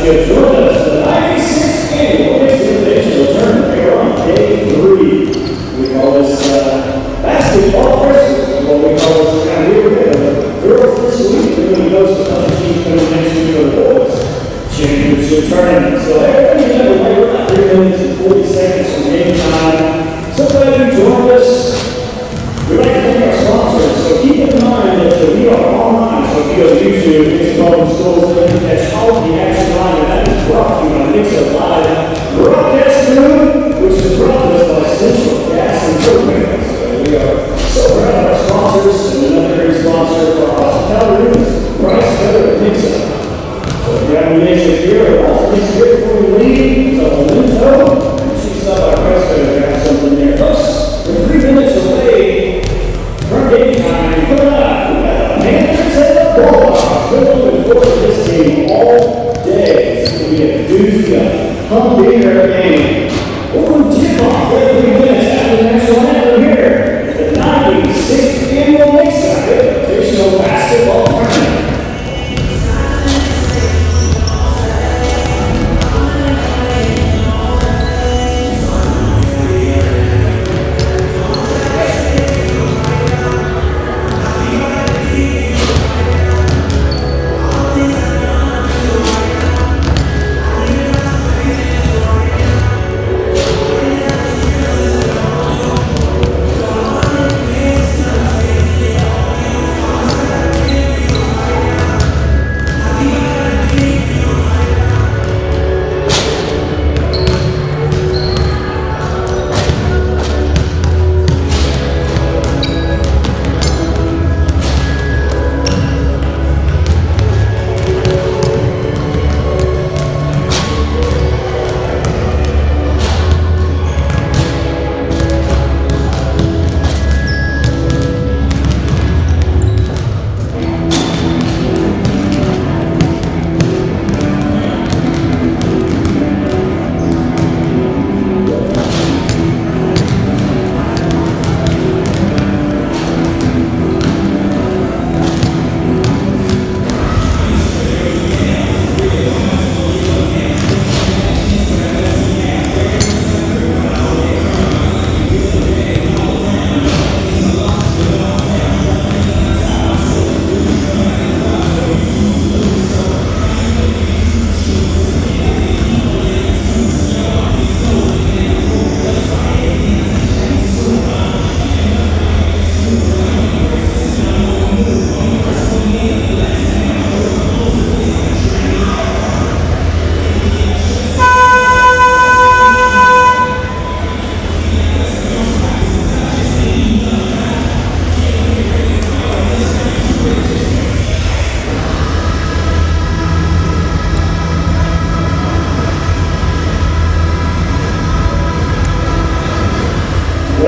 you have joined us for the 96th annual Nixa Invitational tournament. We are on day 3. We call this basketball Christmas, what we call this kind of weird girls this week. We're going to go to other teams coming next week for the boys championship tournament. So everybody know we're about 3 minutes and 40 seconds from game time. So glad you joined us. We'd like to thank our sponsors, so keep in mind that we are online, so if you go to YouTube, Nixa Public Schools, you can catch all of the action live, and that is brought to you by Nixa Live Broadcast Room, which is brought to us by Central Gas and Propane. So we are so proud of our sponsors, and another great sponsor for our hospitality rooms, Price Cutter at Nixa. So if you have any Nixa gear, or also Nixa gear before you leave, so Memento, and she's up by Price Cutter to have something there. Plus, we're 3 minutes away from game time. Coming up, we got the Panthers and the Bulldogs. We're looking forward to this game all day. It's going to be a doozy, a humdinger game. We're going to tip off every 3 minutes after the national anthem here at the 96th annual Nixa Invitational basketball tournament.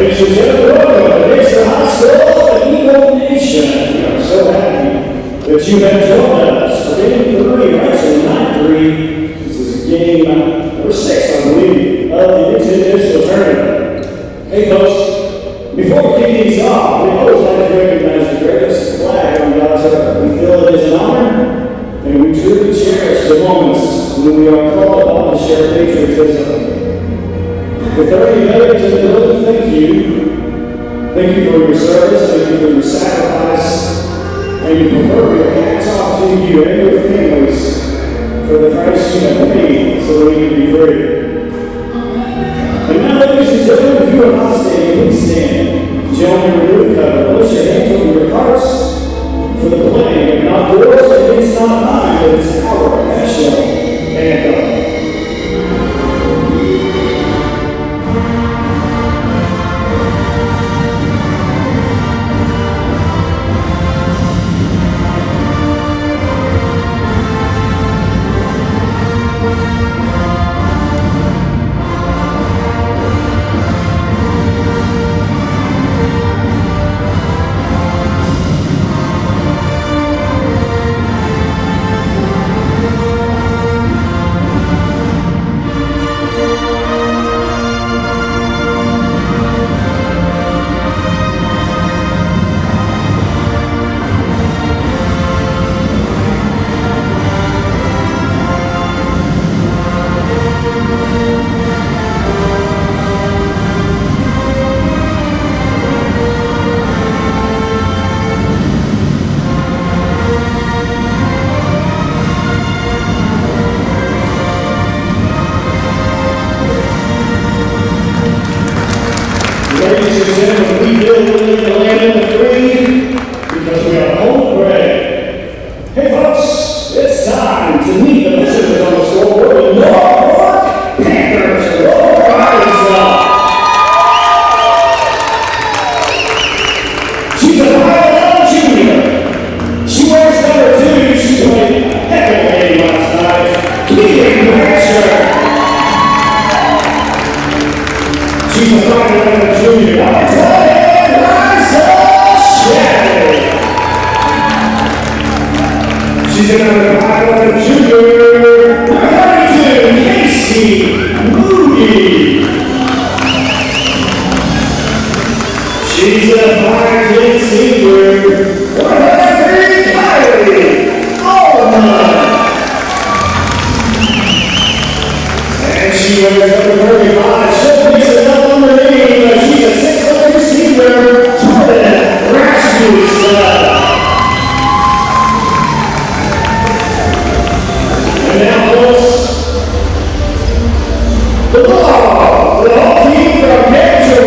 Ladies and gentlemen, welcome to Nixa High School and Eagle Nation. We are so happy that you have joined us for game 3, or actually not 3. This is game number 6, I believe, of the Nixa Invitational tournament. Hey folks, before we kick these off, we always like to recognize the greatest flag on God's earth. We feel it is an honor, and we truly cherish the moments when we are called upon to share patriotism. With 30 veterans in the building, thank you. Thank you for your service, thank you for your sacrifice, and your proverbial hats off to you and your families for the price you have paid so that we can be free. And now, ladies and gentlemen, if you are not standing, please stand. Gentlemen, remove cover. Place your hands over your hearts for the playing of not yours, and it's not mine, but it's our national anthem. She's another 5'11" junior, number 32, Casey Moody. She's a 5'10" senior, 103, Kylie Allman. And she wears number 35. She'll be another number 8. She's a 6'2" senior, Jordan Rasmussen. And now, folks, the ball for the whole team from Notre,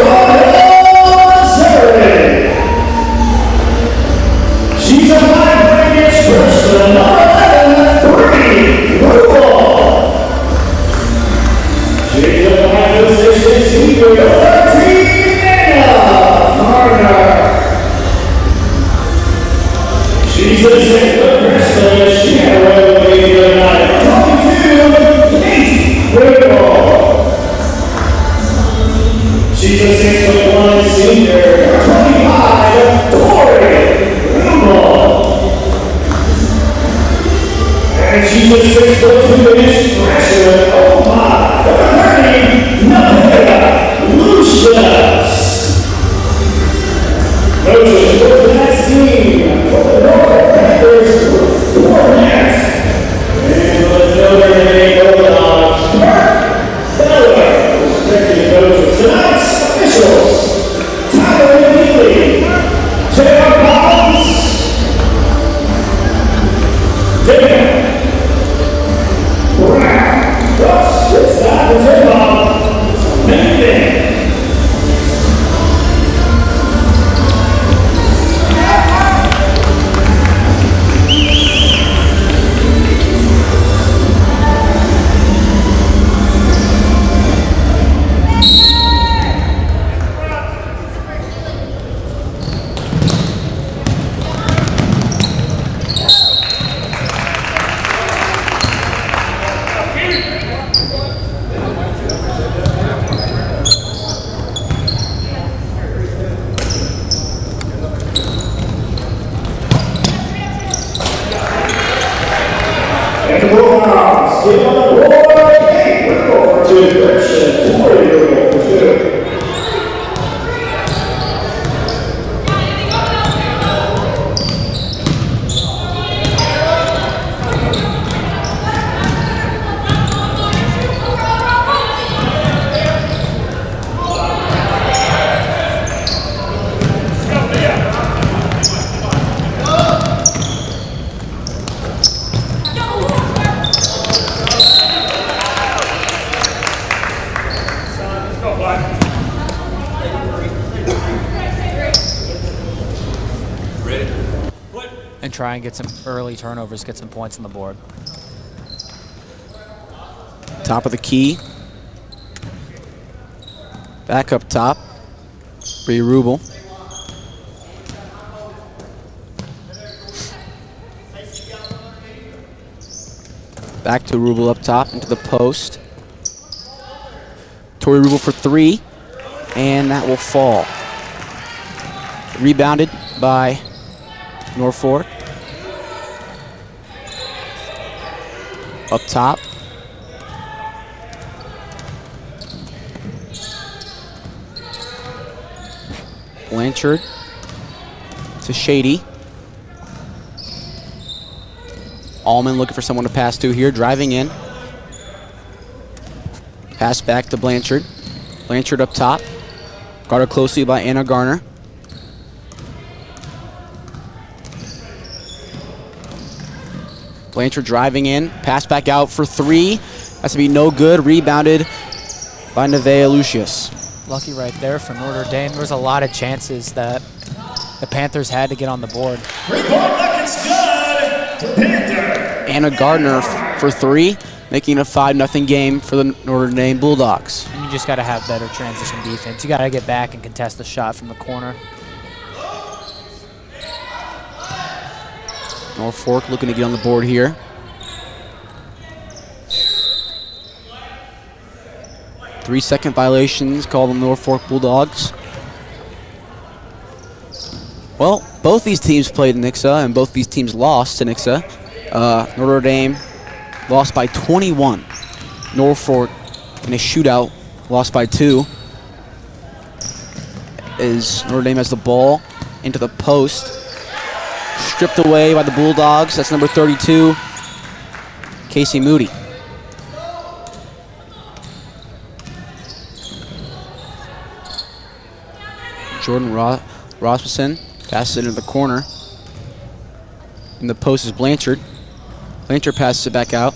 she's a 5'8" freshman, number 11, Rubel. She's a 5'6" senior, 13, Anna Garner. She's a 6'4" freshman. She had a way with me the other night. 22, Kate Rubel. She's a 6'1" senior, 25, Tori Rubel. And she's a 6'2" freshman, oh my, 30, Nixa Lucius. Coaches for the next team, for the Norfork Panthers, Fournette. And for the Notre Bulldogs, Mark Beller. Respected coaches, tonight's officials, Tyler Neely, J.R. Collins, David Brown, Russ, it's time to take off, Nathan. And the Bulldogs get on the board. Kate Rubel for 2. Christian Tori Rubel for 2. And try and get some early turnovers, get some points on the board. Top of the key. Back up top. Bree Rubel. Back to Rubel up top into the post. Tori Rubel for 3, and that will fall. Rebounded by Norfork. Up top. Blanchard to Shady. Allman looking for someone to pass to here, driving in. Pass back to Blanchard. Blanchard up top. Guarded closely by Anna Garner. Blanchard driving in. Pass back out for 3. That's to be no good. Rebounded by Nevaeh Lucius. Lucky right there for Notre Dame. There was a lot of chances that the Panthers had to get on the board. Report like it's good. Panther. Anna Gardner for 3, making it a 5-0 game for the Notre Dame Bulldogs. And you just got to have better transition defense. You got to get back and contest the shot from the corner. Norfork looking to get on the board here. Three-second violations called the Norfork Bulldogs. Well, both these teams played Nixa, and both these teams lost to Nixa. Notre Dame lost by 21. Norfork in a shootout lost by 2. As Notre Dame has the ball into the post. Stripped away by the Bulldogs. That's number 32, Casey Moody. Jordan Rasmussen passes it into the corner. In the post is Blanchard. Blanchard passes it back out.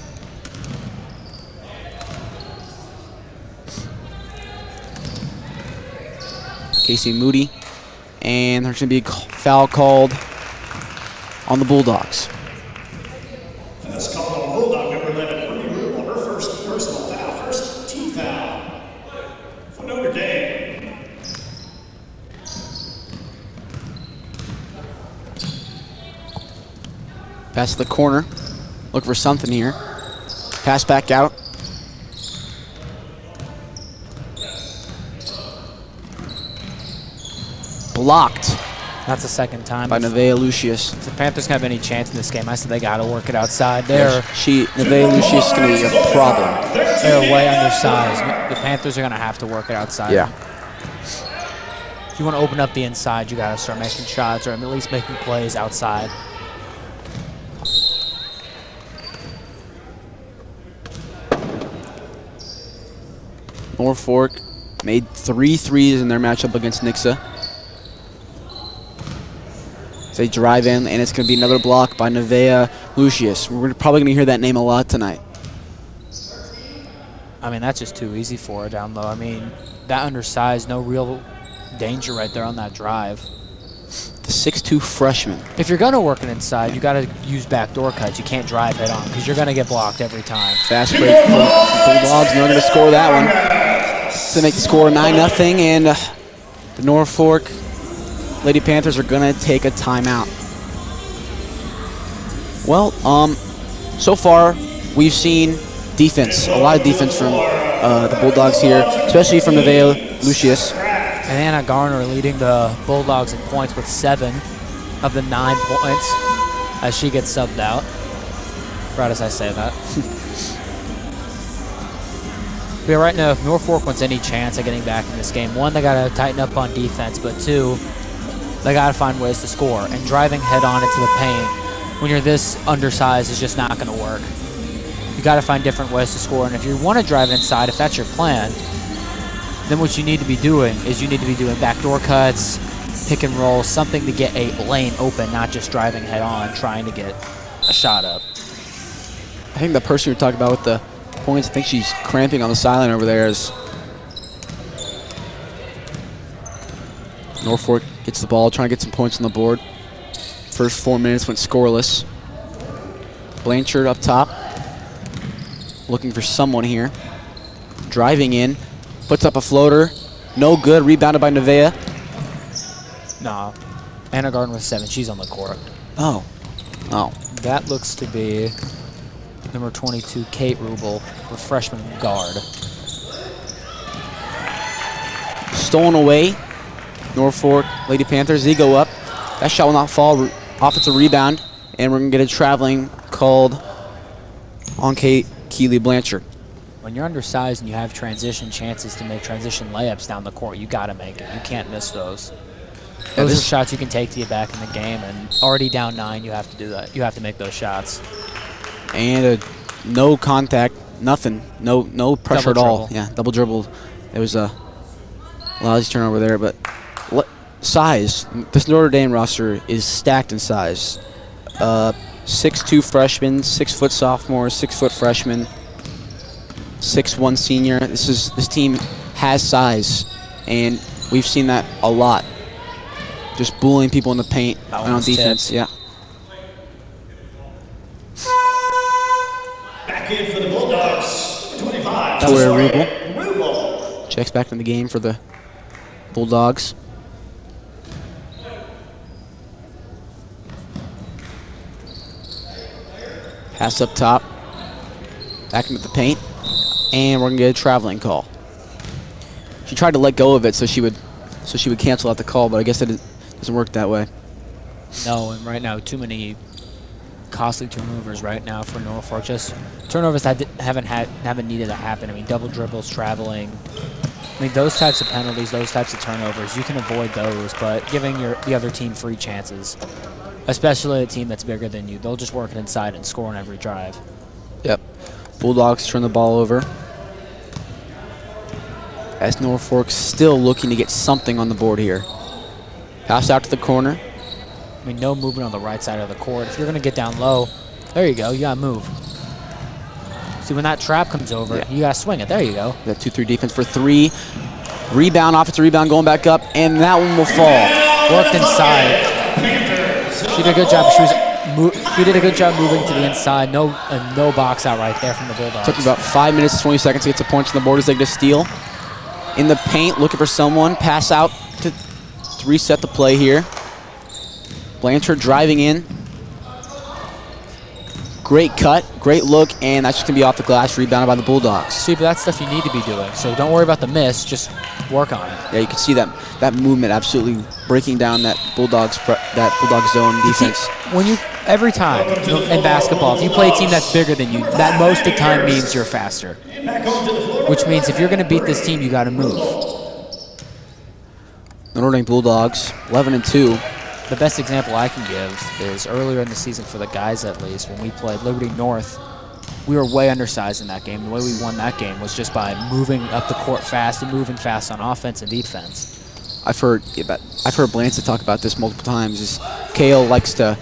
Casey Moody. And there's going to be a foul called on the Bulldogs. And that's called on Bulldog number 11, Ruby Rule, her first personal foul, first team foul for Notre Dame. Pass to the corner. Look for something here. Pass back out. Blocked That's the second time. by Nevaeh Lucius. If the Panthers have any chance in this game, I said they got to work it outside. Nevaeh Lucius is going to be a problem. They're way undersized. The Panthers are going to have to work it outside. Yeah. If you want to open up the inside, you got to start making shots or at least making plays outside. Norfork made 3 threes in their matchup against Nixa. They drive in, and it's going to be another block by Nevaeh Lucius. We're probably going to hear that name a lot tonight. I mean, that's just too easy for her down low. I mean, that undersized, no real danger right there on that drive. The 6'2 freshman. If you're going to work it inside, you got to use backdoor cuts. You can't drive head on because you're going to get blocked every time. Fast break for the Bulldogs, and they're going to score that one. To make the score 9-0, and the Norfork Lady Panthers are going to take a timeout. Well, so far we've seen defense, a lot of defense from the Bulldogs here, especially from Nevaeh Lucius. And Anna Garner leading the Bulldogs in points with 7 of the 9 points as she gets subbed out. Right as I say that. But right now, if Norfork wants any chance of getting back in this game, 1, they got to tighten up on defense, but 2, they got to find ways to score. And driving head on into the paint when you're this undersized is just not going to work. You got to find different ways to score. And if you want to drive inside, if that's your plan, then what you need to be doing is you need to be doing backdoor cuts, pick and roll, something to get a lane open, not just driving head on, trying to get a shot up. I think the person you're talking about with the points, I think she's cramping on the sideline over there as Norfork gets the ball, trying to get some points on the board. First 4 minutes went scoreless. Blanchard up top, looking for someone here. Driving in, puts up a floater, no good, rebounded by Nevaeh. No, Anna Garden with 7, she's on the court. Oh. That looks to be number 22, Kate Rubel, the freshman guard. Stolen away. Norfork Lady Panthers, they go up. That shot will not fall. Offensive rebound, and we're going to get a traveling called on Keely Blanchard. When you're undersized and you have transition chances to make transition layups down the court, you got to make it. You can't miss those. Those are shots you can take to you back in the game, and already down 9, you have to do that. You have to make those shots. And no contact, nothing, no pressure at all. Dribble. Yeah, double dribble. There was a lousy turnover there, but size. This Notre Dame roster is stacked in size. 6'2 freshman, 6 foot sophomore, 6 foot freshman, 6'1 senior. This team has size, and we've seen that a lot. Just bullying people in the paint and on defense. Yeah. Back in for the Bulldogs, 25. That's where Rubel checks back in the game for the Bulldogs. Pass up top, back into the paint, and we're gonna get a traveling call. She tried to let go of it so she would cancel out the call, but I guess it doesn't work that way. No, and right now too many costly turnovers right now for Norfolk. Just turnovers that haven't needed to happen. I mean, double dribbles, traveling. I mean, those types of penalties, those types of turnovers, you can avoid those, but giving the other team free chances, especially a team that's bigger than you, they'll just work it inside and score on every drive. Yep. Bulldogs turn the ball over. As Norfolk still looking to get something on the board here. Pass out to the corner. I mean, no movement on the right side of the court. If you're going to get down low, there you go. You got to move. See, when that trap comes over, you got to swing it. There you go. That 2-3 defense for 3. Rebound, offensive rebound going back up, and that one will fall. Worked inside. She did a good job. She did a good job moving to the inside. No box out right there from the Bulldogs. Took about 5 minutes and 20 seconds to get to points on the board as they get a steal. In the paint, looking for someone. Pass out to reset the play here. Blanchard driving in. Great cut, great look, and that's just going to be off the glass, rebounded by the Bulldogs. See, but that's stuff you need to be doing. So don't worry about the miss, just work on it. Yeah, you can see that movement absolutely breaking down that Bulldog zone defense. See, every time in basketball, if you play a team that's bigger than you, that most of the time means you're faster. Which means if you're going to beat this team, you got to move. Notre Dame Bulldogs, 11-2. The best example I can give is earlier in the season, for the guys at least, when we played Liberty North, we were way undersized in that game. The way we won that game was just by moving up the court fast and moving fast on offense and defense. I've heard Blanchard talk about this multiple times. Is Kale likes to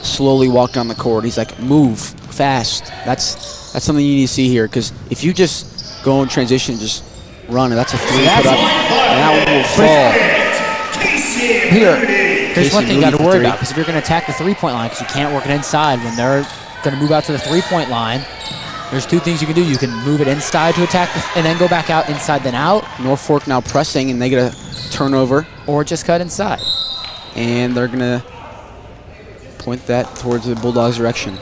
slowly walk down the court. He's like, move fast. That's something you need to see here, because if you just go in transition, just run, and that's a 3 put up, and that one will fall. Here. Here's one thing you got to worry about, because if you're going to attack the three-point line, because you can't work it inside, when they're going to move out to the three-point line, there's 2 things you can do. You can move it inside to attack and then go back out, inside then out. Norfolk now pressing, and they get a turnover. Or just cut inside. And they're going to point that towards the Bulldogs' direction.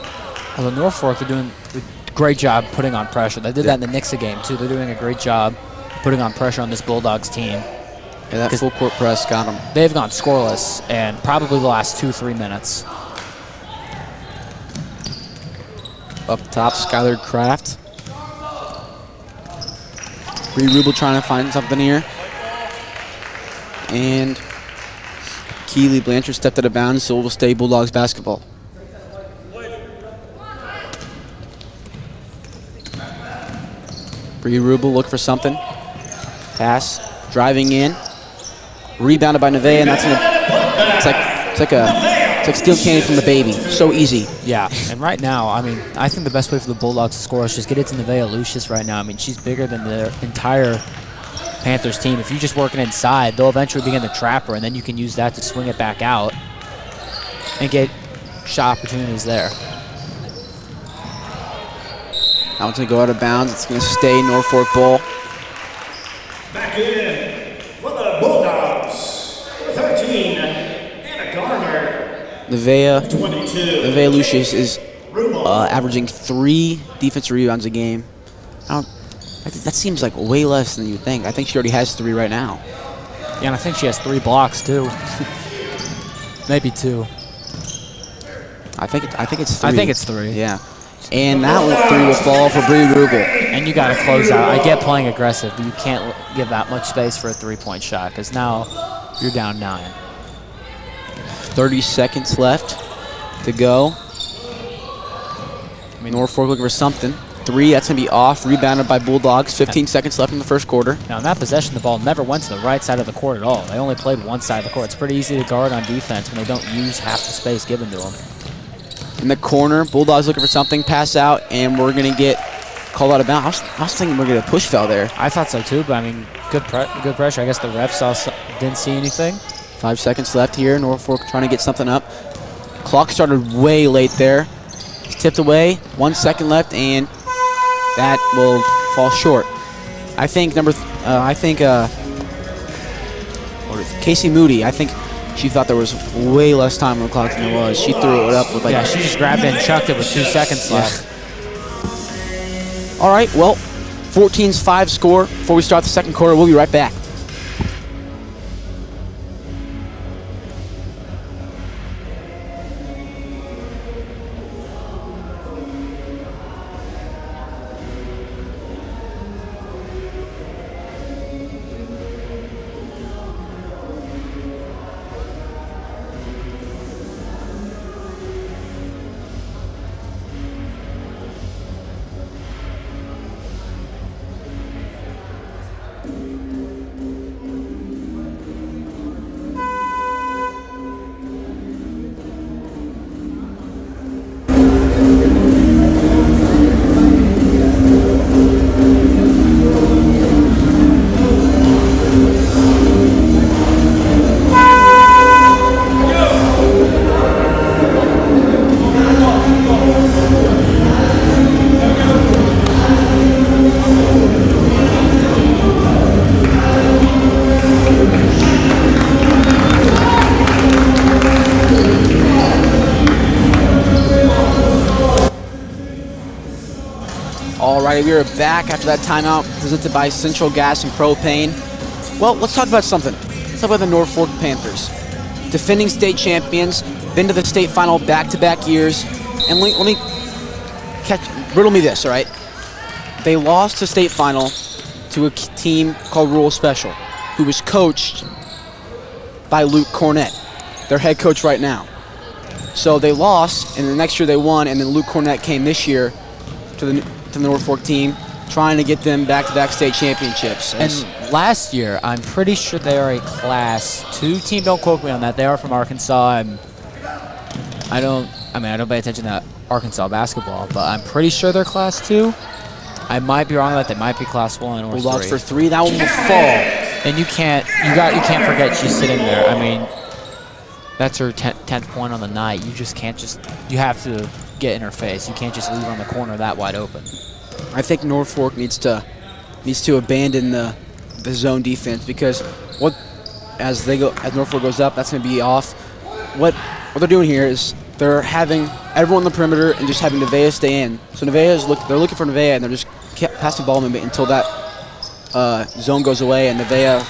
Although Norfolk, they're doing a great job putting on pressure. They did that in the Nixa game, too. They're doing a great job putting on pressure on this Bulldogs team. Yeah, that full court press got them. They've gone scoreless and probably the last 2-3 minutes. Up top, Skylar Kraft. Bree Rubel trying to find something here. And Keeley Blanchard stepped out of bounds, so it will stay Bulldogs basketball. Bree Rubel looking for something. Pass, driving in. Rebounded by Nevaeh, and it's like steal candy from the baby. So easy. Yeah, and right now, I mean, I think the best way for the Bulldogs to score is just get it to Nevaeh Lucius right now. I mean, she's bigger than the entire Panthers team. If you just work it inside, they'll eventually begin to trap her, and then you can use that to swing it back out and get shot opportunities there. That one's going to go out of bounds. It's going to stay Norfolk ball. Back in for the Bulldogs, 13, Anna Garner. Nevaeh Lucius is averaging 3 defensive rebounds a game. That seems like way less than you'd think. I think she already has 3 right now. Yeah, and I think she has 3 blocks too. Maybe 2. I think it's 3. I think it's 3. Yeah. And that 3 will fall for Bree Rubel. And you got to close out. I get playing aggressive, but you can't give that much space for a 3-point shot, because now you're down 9. 30 seconds left to go. Norfolk looking for something. 3, that's going to be off. Rebounded by Bulldogs. 15 seconds left in the first quarter. Now, in that possession, the ball never went to the right side of the court at all. They only played one side of the court. It's pretty easy to guard on defense when they don't use half the space given to them. In the corner, Bulldogs looking for something. Pass out, and we're going to get called out of bounds. I was thinking we're going to get a push foul there. I thought so too, but I mean, good pressure. I guess the refs didn't see anything. 5 seconds left here. Norfolk trying to get something up. Clock started way late there. It's tipped away. 1 second left, and that will fall short. I think Casey Moody, I think she thought there was way less time on the clock than there was. She threw it up with Yeah, she just grabbed it and chucked it with 2 seconds left. All right, well, 14-5 score before we start the second quarter. We'll be right back. All right, we are back after that timeout presented by Central Gas and Propane. Well, let's talk about something. Let's talk about the Norfork Panthers. Defending state champions, been to the state final back-to-back years. And let me riddle me this, all right? They lost to state final to a team called Rural Special, who was coached by Luke Cornett, their head coach right now. So they lost, and the next year they won, and then Luke Cornett came this year to the Norfork team, trying to get them back-to-back state championships. And last year, I'm pretty sure they are a Class 2 team. Don't quote me on that. They are from Arkansas. I don't pay attention to Arkansas basketball, but I'm pretty sure they're Class 2. I might be wrong on that. They might be Class 1 or Bulldogs 3. for 3. That one will fall. And you can't forget she's sitting there. I mean, that's her 10th point on the night. You just can't you have to get in her face. You can't just leave her on the corner that wide open. I think Norfork needs to abandon the zone defense, because as Norfolk goes up, that's going to be off. What they're doing here is they're having everyone on the perimeter and just having Nevaeh stay in. So they're looking for Nevaeh, and they're just passing ball movement until that zone goes away and Nevaeh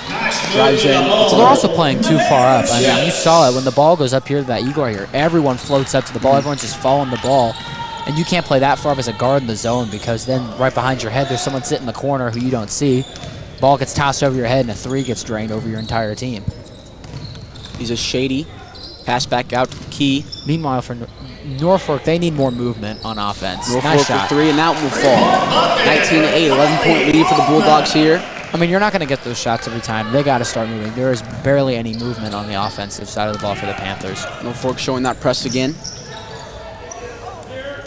drives in. So they're also playing too far up. I mean, you saw it when the ball goes up here to that eagle right here. Everyone floats up to the ball. Everyone's just following the ball. And you can't play that far up as a guard in the zone, because then right behind your head there's someone sitting in the corner who you don't see. Ball gets tossed over your head and a 3 gets drained over your entire team. He's a shady pass back out to Key. Meanwhile, for Norfolk, they need more movement on offense. Norfolk Nice for shot. 3, and that one will fall. 19-8, 11-point lead for the Bulldogs here. I mean, you're not going to get those shots every time. They got to start moving. There is barely any movement on the offensive side of the ball for the Panthers. Norfolk showing that press again.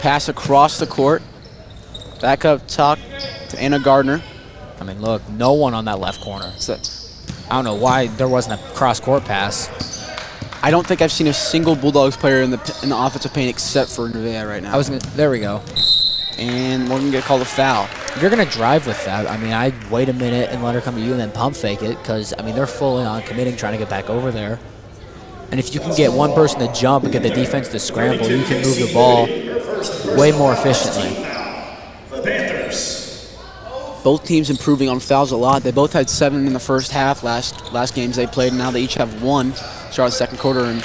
Pass across the court. Back up top to Anna Gardner. I mean, look, no one on that left corner. I don't know why there wasn't a cross-court pass. I don't think I've seen a single Bulldogs player in the offensive paint except for Nevaeh right now. There we go. And we're going to get called a foul. If you're going to drive with that, I mean, I'd wait a minute and let her come to you and then pump fake it, because, I mean, they're fully on committing, trying to get back over there. And if you can get one person to jump and get the defense to scramble, you can move the ball way more efficiently. Both teams improving on fouls a lot. They both had 7 in the first half last games they played, and now they each have 1 start the second quarter, and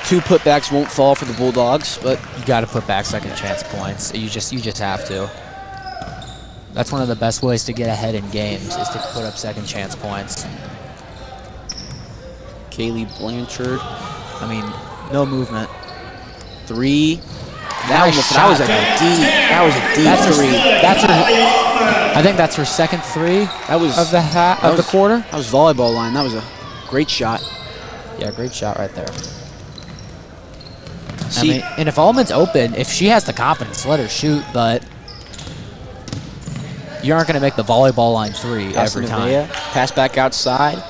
2 putbacks won't fall for the Bulldogs, but you got to put back second chance points. You just have to. That's one of the best ways to get ahead in games, is to put up second chance points. Kaylee Blanchard, I mean, no movement. 3. That was a deep three. I think that's her second 3 of the quarter. That was volleyball line. That was a great shot. Yeah, great shot right there. I mean, and if Allman's open, if she has the confidence, let her shoot, but you aren't going to make the volleyball line 3 every time. Pass back outside.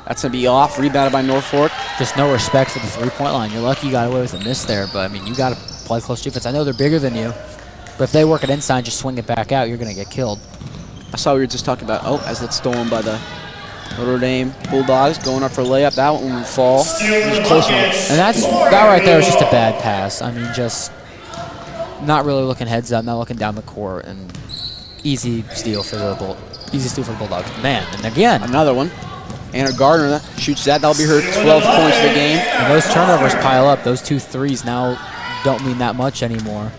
That's going to be off. Rebounded by Norfork. Just no respect for the three-point line. You're lucky you got away with a miss there, but, I mean, you got to play close defense. I know they're bigger than you, but if they work it inside and just swing it back out, you're going to get killed. I saw we were just talking about, as that's stolen by the Notre Dame Bulldogs, going up for a layup. That one will fall. It was close one. And that right there was just a bad pass. I mean, just not really looking heads up, not looking down the court, and easy steal for the Bulldogs. Man, and again, another one. Anna Gardner shoots that. That'll be her 12 points of the game. And those turnovers pile up. Those 2 threes now don't mean that much anymore.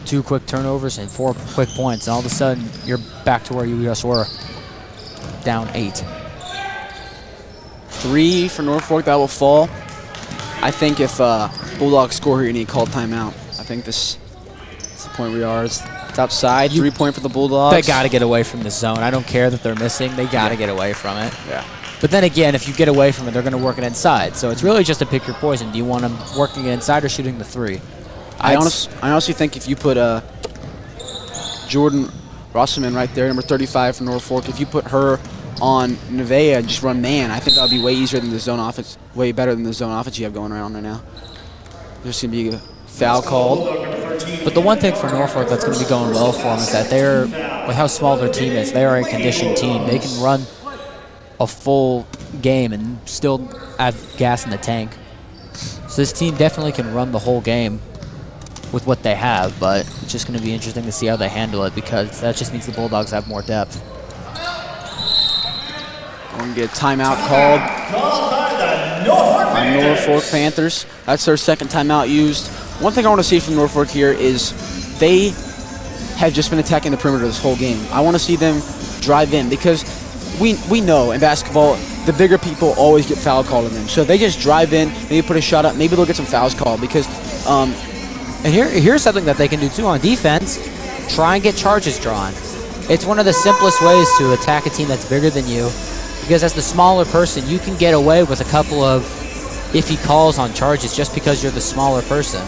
2 quick turnovers and 4 quick points, and all of a sudden you're back to where you just were, down 8. 3 for Norfolk, that will fall. I think if Bulldogs score here, you need to call timeout. I think this is the point we are. It's outside. 3-point for the Bulldogs. They got to get away from the zone. I don't care that they're missing. They got to get away from it. Yeah. But then again, if you get away from it, they're going to work it inside. So it's really just to pick your poison. Do you want them working it inside or shooting the 3? I honestly think if you put Jordan Rosserman right there, number 35 for Norfolk, if you put her on Nevaeh and just run man, I think that would be way easier than the zone offense, way better than the zone offense you have going around right now. There's going to be a foul called. But the one thing for Norfolk that's going to be going well for them is that with how small their team is, they are a conditioned team. They can run a full game and still have gas in the tank. So this team definitely can run the whole game. with what they have, but it's just going to be interesting to see how they handle it because that just means the Bulldogs have more depth. We're going to get a timeout called by Norfork Panthers. That's their second timeout used. One thing I want to see from Norfork here is they have just been attacking the perimeter this whole game. I want to see them drive in because we know in basketball the bigger people always get foul called on them. So if they just drive in, maybe put a shot up, maybe they'll get some fouls called because and here's something that they can do too on defense. Try and get charges drawn. It's one of the simplest ways to attack a team that's bigger than you because as the smaller person, you can get away with a couple of iffy calls on charges just because you're the smaller person.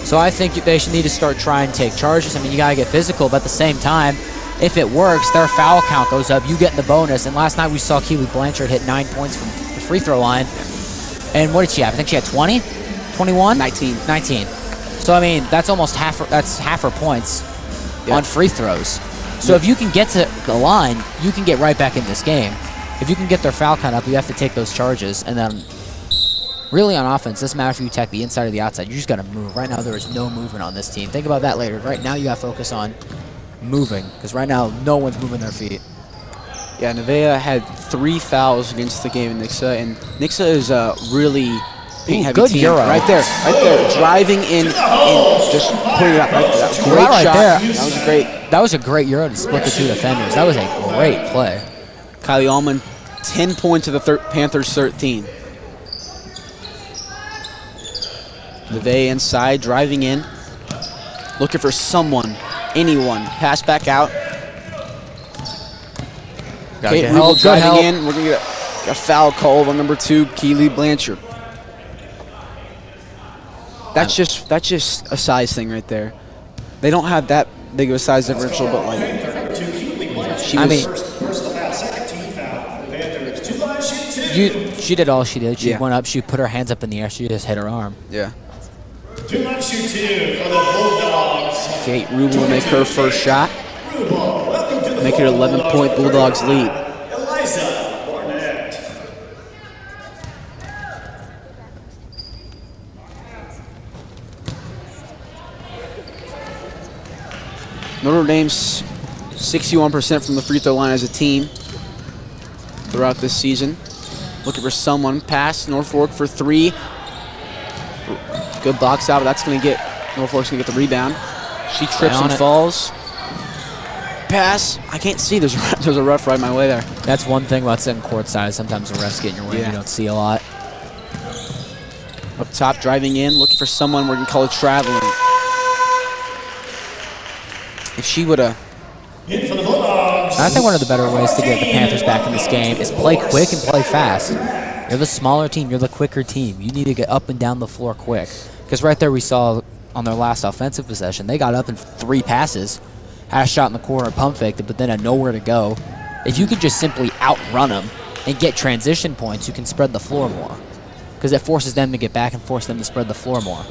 So I think they should need to start trying to take charges. I mean, you got to get physical, but at the same time, if it works, their foul count goes up, you get the bonus. And last night we saw Keely Blanchard hit 9 points from the free throw line. And what did she have? I think she had 20? 21? 19. 19. So, I mean, that's almost half her points on free throws. So if you can get to the line, you can get right back in this game. If you can get their foul count up, you have to take those charges. And then really on offense, doesn't matter if you attack the inside or the outside. You just got to move. Right now, there is no movement on this team. Think about that later. Right now, you got to focus on moving because right now, no one's moving their feet. Yeah, Nevaeh had 3 fouls against the game in Nixa, and Nixa is really paint heavy good team. Euro. Right there, driving in and just putting it up right there. That was a great Right shot. there. That was great. That was a great Euro to split the two defenders. That was a great play. Kylie Allman, 10 points to the Panthers 13. Nevaeh inside, driving in, looking for someone, anyone. Pass back out. Kate Rubel driving in. We're going to get a foul call on number 2, Keely Blanchard. That's just a size thing right there. They don't have that big of a size differential, but like she did all she did. She went up, she put her hands up in the air, she just hit her arm. Yeah. 2-2 for the Bulldogs. Kate Rubel will make her first shot. Make it an 11-point Bulldogs lead. Notre Dame's 61% from the free throw line as a team throughout this season. Looking for someone. Pass. Norfork for 3. Good box out. That's going to get Norfork's going to get the rebound. She trips and falls. Pass. I can't see. There's a rough right my way there. That's one thing about sitting courtside. Sometimes the refs get in your way. You don't see a lot. Up top, driving in, looking for someone. We're going to call it traveling. If she would have... I think one of the better ways to get the Panthers back in this game is play quick and play fast. You're the smaller team. You're the quicker team. You need to get up and down the floor quick. Because right there we saw on their last offensive possession, they got up in 3 passes, had a shot in the corner, pump faked it, but then had nowhere to go. If you could just simply outrun them and get transition points, you can spread the floor more. Because it forces them to get back and force them to spread the floor more.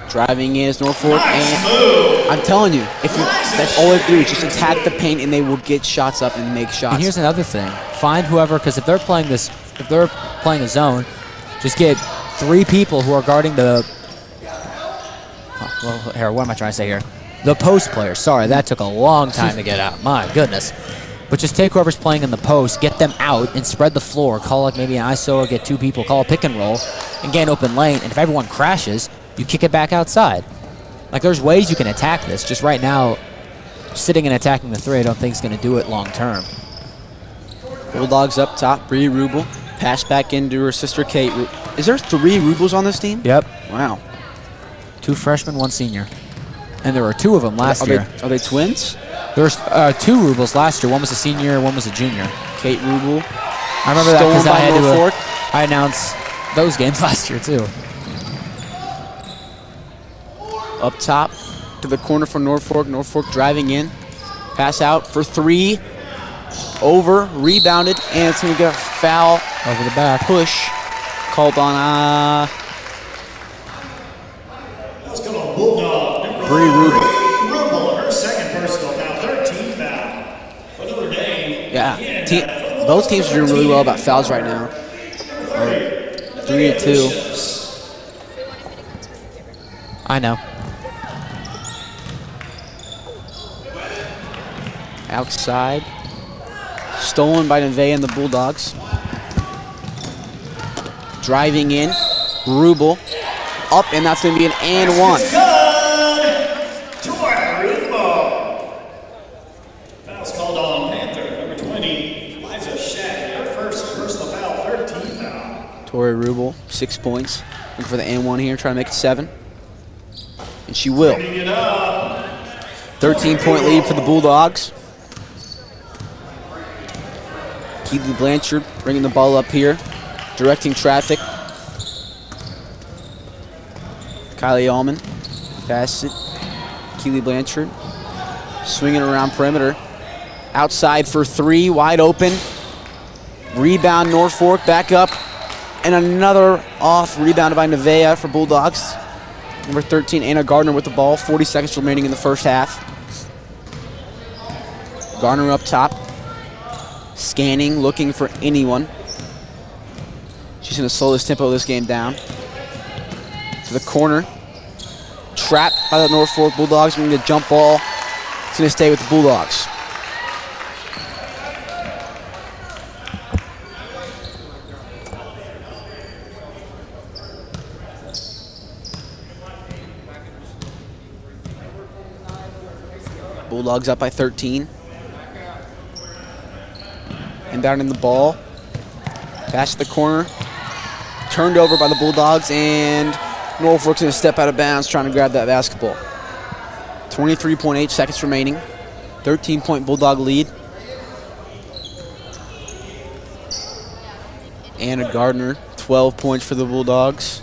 Driving in is Norfork, and I'm telling you, that's all they do is just attack the paint, and they will get shots up and make shots. And here's another thing: find whoever, because if they're playing a zone, just get 3 people who are guarding the. Well, here, what am I trying to say here? The post players. Sorry, that took a long time to get out. My goodness. But just take whoever's playing in the post, get them out, and spread the floor. Call like maybe an ISO or get 2 people. Call a pick and roll, and get an open lane. And if everyone crashes, you kick it back outside. Like, there's ways you can attack this. Just right now, sitting and attacking the 3, I don't think is going to do it long term. Bulldogs up top. Bree Rubel. Pass back into her sister Kate. Is there 3 Rubels on this team? Yep. Wow. 2 freshmen, 1 senior. And there were 2 of them last year. Are they twins? There was 2 Rubels last year. One was a senior, one was a junior. Kate Rubel. I remember that because I I announced those games last year too. Up top to the corner for Norfork. Norfork driving in. Pass out for 3. Over. Rebounded. And it's going to get a foul. Over the back. Push. Called on Bree Rubel. Her second personal, now 13 foul. For Notre Dame. Yeah. Both teams are doing really well about fouls right now. 3-2. I know. Outside. Stolen by Nevaeh and the Bulldogs. Driving in. Rubel. Up, and that's going to be an and one. Foul's called on Panther, number 20, Liza Shack. Her first personal foul, 13th foul. Tori Rubel, 6 points. Looking for the and one here, trying to make it 7. And she will. 13-point lead for the Bulldogs. Keely Blanchard bringing the ball up here, directing traffic. Kylie Allman passes it. Keely Blanchard swinging around perimeter. Outside for 3, wide open. Rebound Norfork, back up. And another off, rebounded by Nevaeh for Bulldogs. Number 13, Anna Gardner with the ball. 40 seconds remaining in the first half. Gardner up top. Scanning, looking for anyone. She's going to slow this tempo of this game down. To the corner. Trapped by the Norfork Bulldogs. Getting the jump ball. It's going to stay with the Bulldogs. Bulldogs up by 13. Inbound in the ball. Pass to the corner. Turned over by the Bulldogs, and Norfork's going to step out of bounds trying to grab that basketball. 23.8 seconds remaining. 13-point Bulldog lead. Anna Gardner, 12 points for the Bulldogs.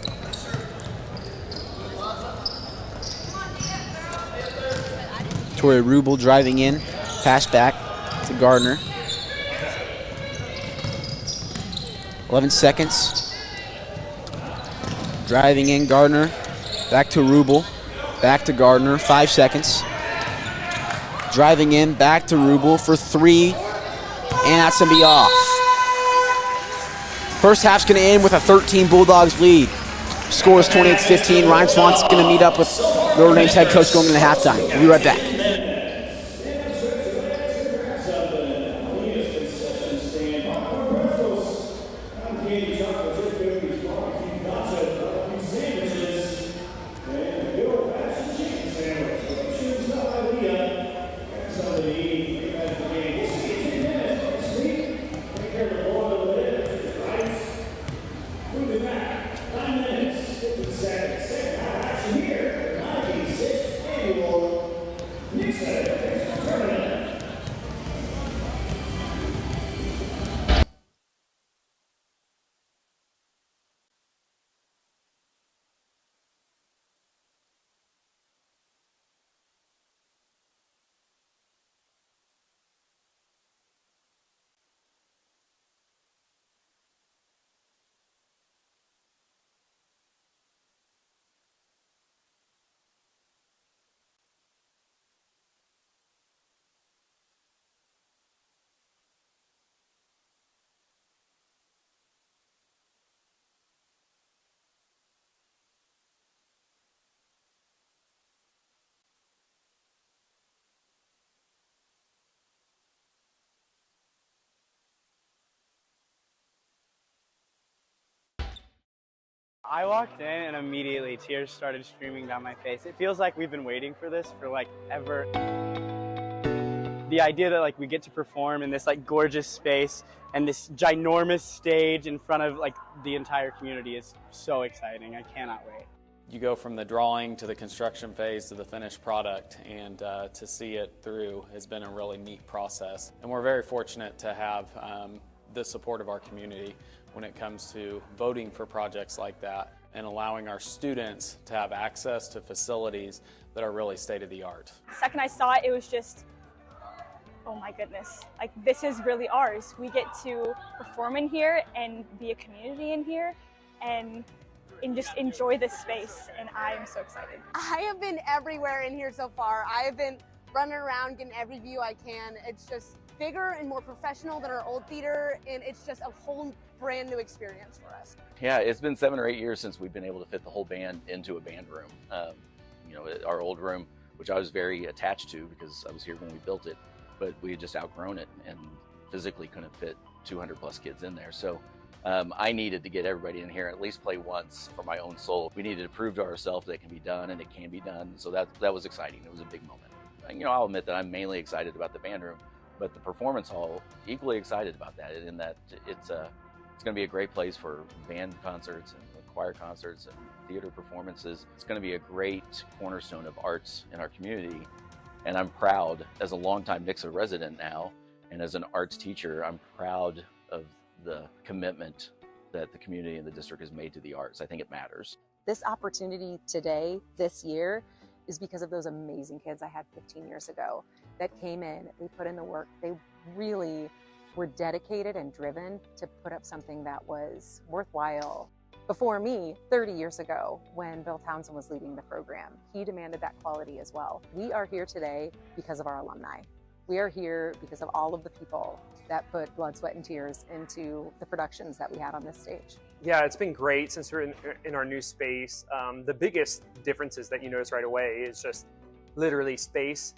Tori Rubel driving in. Pass back to Gardner. 11 seconds. Driving in, Gardner. Back to Rubel. Back to Gardner. 5 seconds. Driving in, back to Rubel for 3. And that's going to be off. First half's going to end with a 13 Bulldogs lead. Score is 28-15. Ryan Swan's going to meet up with Notre Dame's head coach going into halftime. We'll be right back. I walked in and immediately tears started streaming down my face. It feels like we've been waiting for this for like ever. The idea that like we get to perform in this like gorgeous space and this ginormous stage in front of like the entire community is so exciting. I cannot wait. You go from the drawing to the construction phase to the finished product, and to see it through has been a really neat process. And we're very fortunate to have the support of our community when it comes to voting for projects like that and allowing our students to have access to facilities that are really state-of-the-art. The second I saw it, it was just, oh my goodness, like this is really ours. We get to perform in here and be a community in here and just enjoy this space, and I am so excited. I have been everywhere in here so far. I have been running around getting every view I can. It's just bigger and more professional than our old theater, and it's just a whole brand new experience for us. Yeah, it's been 7 or 8 years since we've been able to fit the whole band into a band room. our old room, which I was very attached to because I was here when we built it, but we had just outgrown it and physically couldn't fit 200 plus kids in there. So I needed to get everybody in here, at least play once for my own soul. We needed to prove to ourselves that it can be done, and it can be done. So that was exciting. It was a big moment. And, I'll admit that I'm mainly excited about the band room, but the performance hall, equally excited about that, in that it's going to be a great place for band concerts and choir concerts and theater performances. It's going to be a great cornerstone of arts in our community. And I'm proud, as a longtime Nixa resident now, and as an arts teacher, I'm proud of the commitment that the community and the district has made to the arts. I think it matters. This opportunity today, this year, is because of those amazing kids I had 15 years ago that came in, they put in the work, they really were dedicated and driven to put up something that was worthwhile. Before me, 30 years ago, when Bill Townsend was leading the program, he demanded that quality as well. We are here today because of our alumni. We are here because of all of the people that put blood, sweat, and tears into the productions that we had on this stage. Yeah, it's been great since we're in our new space. The biggest differences that you notice right away is just literally space.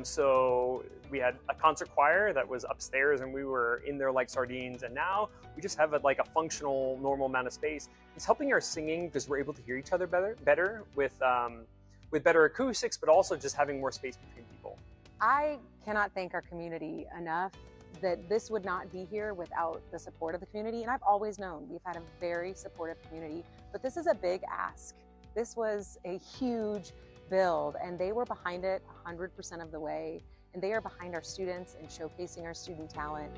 So we had a concert choir that was upstairs and we were in there like sardines, and now we just have a functional, normal amount of space. It's helping our singing because we're able to hear each other better with better acoustics, but also just having more space between people. I cannot thank our community enough that this would not be here without the support of the community. And I've always known we've had a very supportive community, but this is a big ask. This was a huge build and they were behind it 100% of the way. And they are behind our students and showcasing our student talent.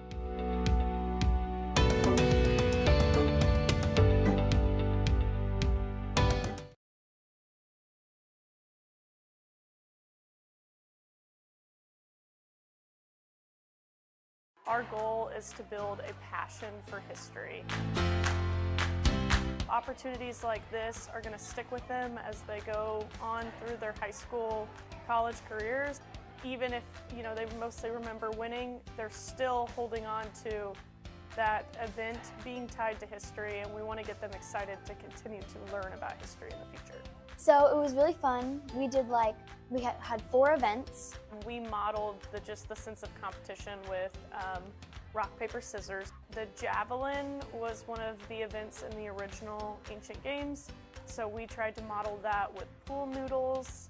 Our goal is to build a passion for history. Opportunities like this are going to stick with them as they go on through their high school, college careers. Even if they mostly remember winning, they're still holding on to that event being tied to history, and we want to get them excited to continue to learn about history in the future. So it was really fun. We did we had 4 events. We modeled the sense of competition with rock, paper, scissors. The javelin was one of the events in the original Ancient Games, so we tried to model that with pool noodles.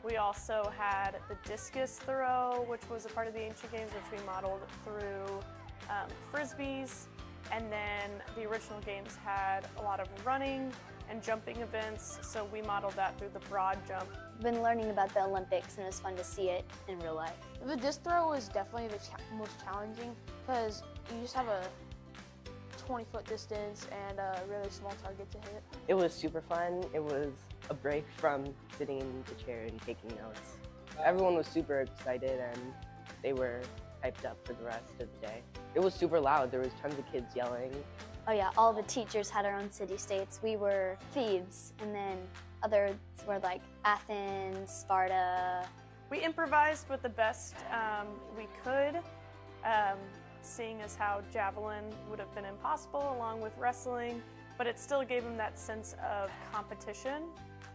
We also had the discus throw, which was a part of the Ancient Games, which we modeled through frisbees. And then the original games had a lot of running and jumping events, so we modeled that through the broad jump. I've been learning about the Olympics and it was fun to see it in real life. The disc throw was definitely the most challenging because you just have a 20-foot distance and a really small target to hit. It was super fun. It was a break from sitting in the chair and taking notes. Everyone was super excited and they were hyped up for the rest of the day. It was super loud. There was tons of kids yelling. Oh yeah, all the teachers had our own city-states. We were Thebes, and then others were like Athens, Sparta. We improvised with the best we could, seeing as how javelin would have been impossible along with wrestling, but it still gave them that sense of competition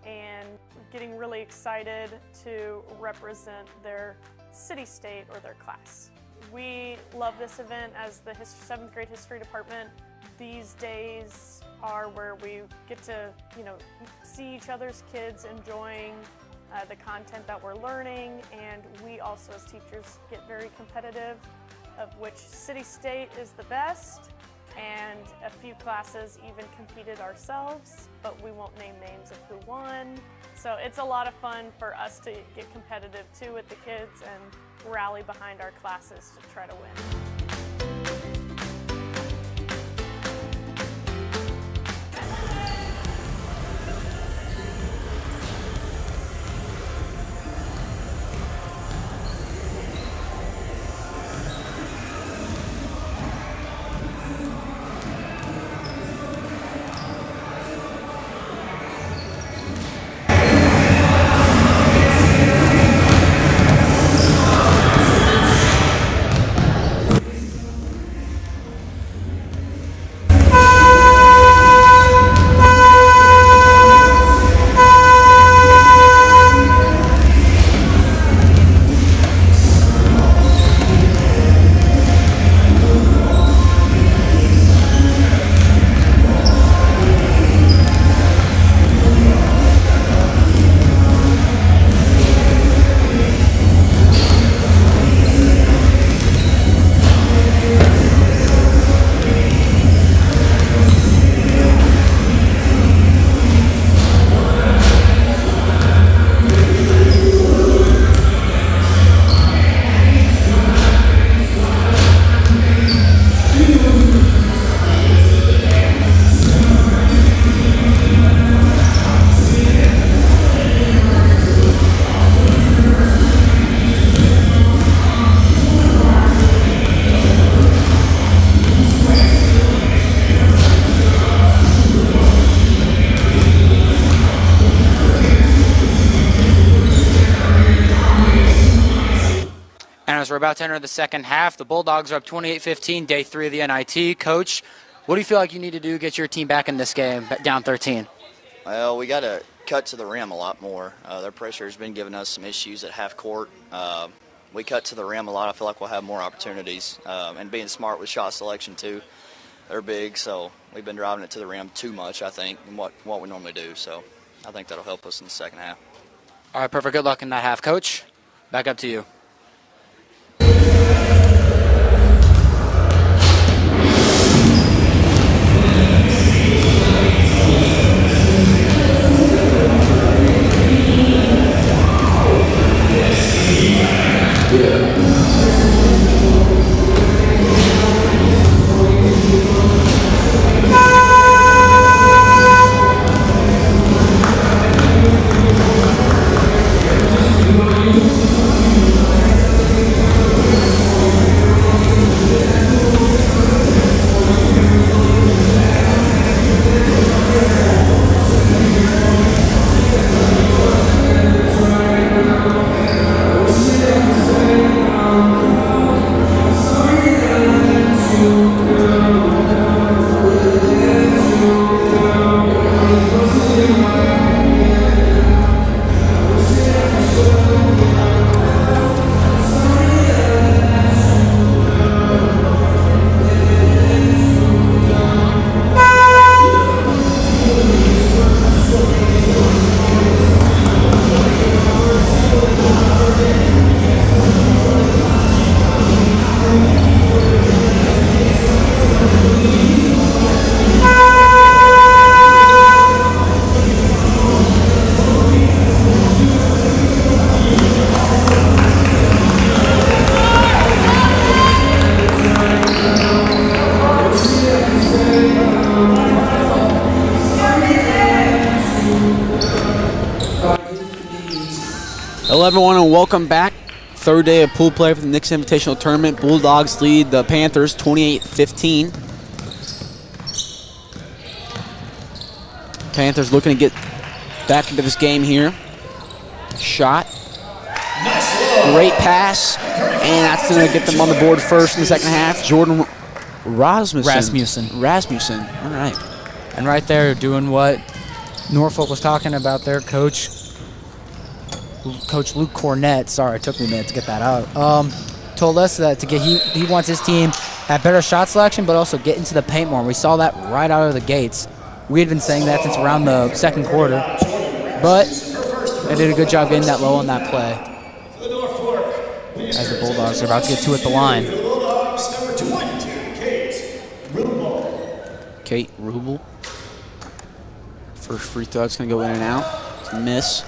and getting really excited to represent their city-state or their class. We love this event as the 7th grade history department. These days are where we get to, see each other's kids enjoying the content that we're learning, and we also as teachers get very competitive of which city-state is the best, and a few classes even competed ourselves, but we won't name names of who won. So it's a lot of fun for us to get competitive too with the kids and rally behind our classes to try to win. Panthers, we're about to enter the second half. The Bulldogs are up 28-15, day 3 of the NIT. Coach, what do you feel like you need to do to get your team back in this game, down 13? Well, we got to cut to the rim a lot more. Their pressure has been giving us some issues at half court. We cut to the rim a lot. I feel like we'll have more opportunities. And being smart with shot selection, too. They're big, so we've been driving it to the rim too much, I think, than what we normally do. So I think that'll help us in the second half. All right, perfect. Good luck in that half, Coach. Back up to you. 11-1 and welcome back. Third day of pool play for the Nixa Invitational Tournament. Bulldogs lead the Panthers 28-15. Panthers looking to get back into this game here. Shot. Great pass. And that's going to get them on the board first in the second half. Jordan Rasmussen. All right. And right there doing what Norfolk was talking about there, Coach Luke Cornett, sorry, it took me a minute to get that out, told us that he wants his team at better shot selection, but also get into the paint more. And we saw that right out of the gates. We had been saying that since around the second quarter, but they did a good job getting that low on that play. As the Bulldogs are about to get two at the line. Kate Rubel. First free throw, it's going to go in and out. It's a miss.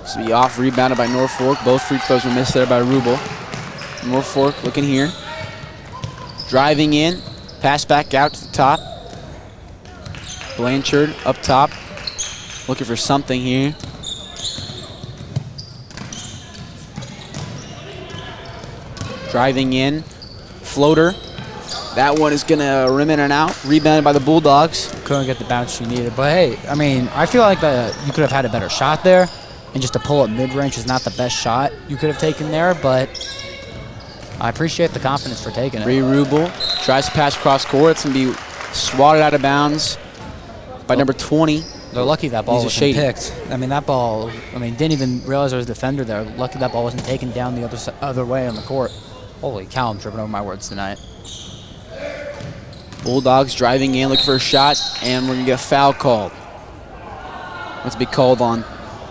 This will be off, rebounded by Norfork. Both free throws were missed there by Rubel. Norfork looking here. Driving in. Pass back out to the top. Blanchard up top. Looking for something here. Driving in. Floater. That one is going to rim in and out. Rebounded by the Bulldogs. Couldn't get the bounce she needed. But, hey, I mean, I feel like you could have had a better shot there. And just to pull up mid-range is not the best shot you could have taken there. But I appreciate the confidence for taking it. Bree Rubel tries to pass cross court. It's going to be swatted out of bounds by number 20. They're lucky that ball wasn't picked. I mean, that ball, didn't even realize there was a defender there. Lucky that ball wasn't taken down the other way on the court. Holy cow, I'm tripping over my words tonight. Bulldogs driving in, looking for a shot, and we're going to get a foul called. That's to be called on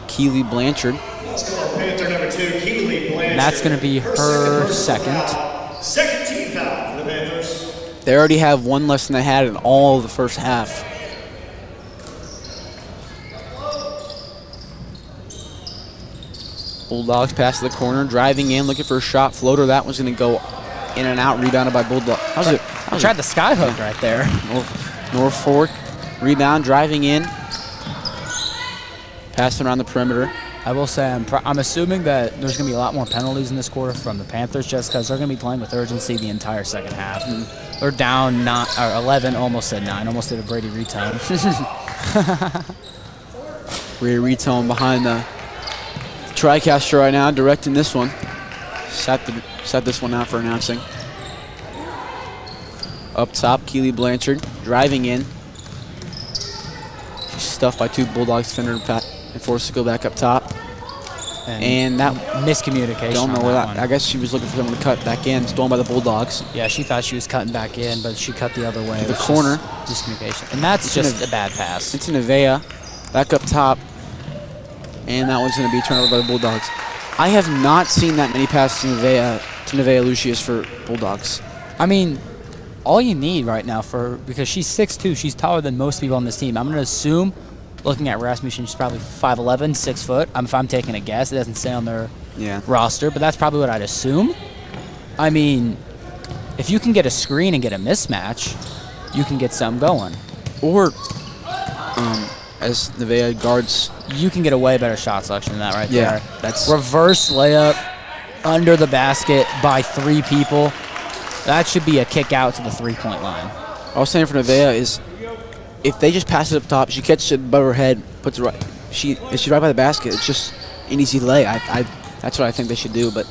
Keely Blanchard. Panther number 2, Keely Blanchard. And that's going to be her second. Second team foul for the Panthers. They already have one less than they had in all of the first half. Bulldogs pass to the corner, driving in, looking for a shot floater. That one's going to go in and out, rebounded by Bulldogs. I tried the sky hook right there. Norfork, rebound, driving in. Passing around the perimeter. I will say I'm assuming that there's going to be a lot more penalties in this quarter from the Panthers just because they're going to be playing with urgency the entire second half. They're down 11, almost at 9. Almost did a Brady retone. Brady retone behind the TriCaster right now, directing this one. Set this one out for announcing. Up top, Keely Blanchard driving in. She's stuffed by 2 Bulldogs defender and forced to go back up top. And that miscommunication. Don't know on where that that. one. I guess she was looking for someone to cut back in. Stolen by the Bulldogs. Yeah, she thought she was cutting back in, but she cut the other way. The corner. Miscommunication. And that's just a bad pass. Into Nevaeh. Back up top. And that one's going to be a turnover by the Bulldogs. I have not seen that many passes to Nevaeh Lucius for Bulldogs. I mean, all you need right now because she's 6'2", she's taller than most people on this team. I'm going to assume, looking at Rasmussen, she's probably 5'11", 6 foot. If I'm taking a guess, it doesn't say on their roster, but that's probably what I'd assume. I mean, if you can get a screen and get a mismatch, you can get something going. Or, as Nevaeh guards, you can get a way better shot selection than that right there. That's reverse layup under the basket by 3 people. That should be a kick out to the 3-point line. I was saying for Nevaeh is, if they just pass it up top, she catches it above her head, puts it right. She's right by the basket. It's just an easy lay. That's what I think they should do. But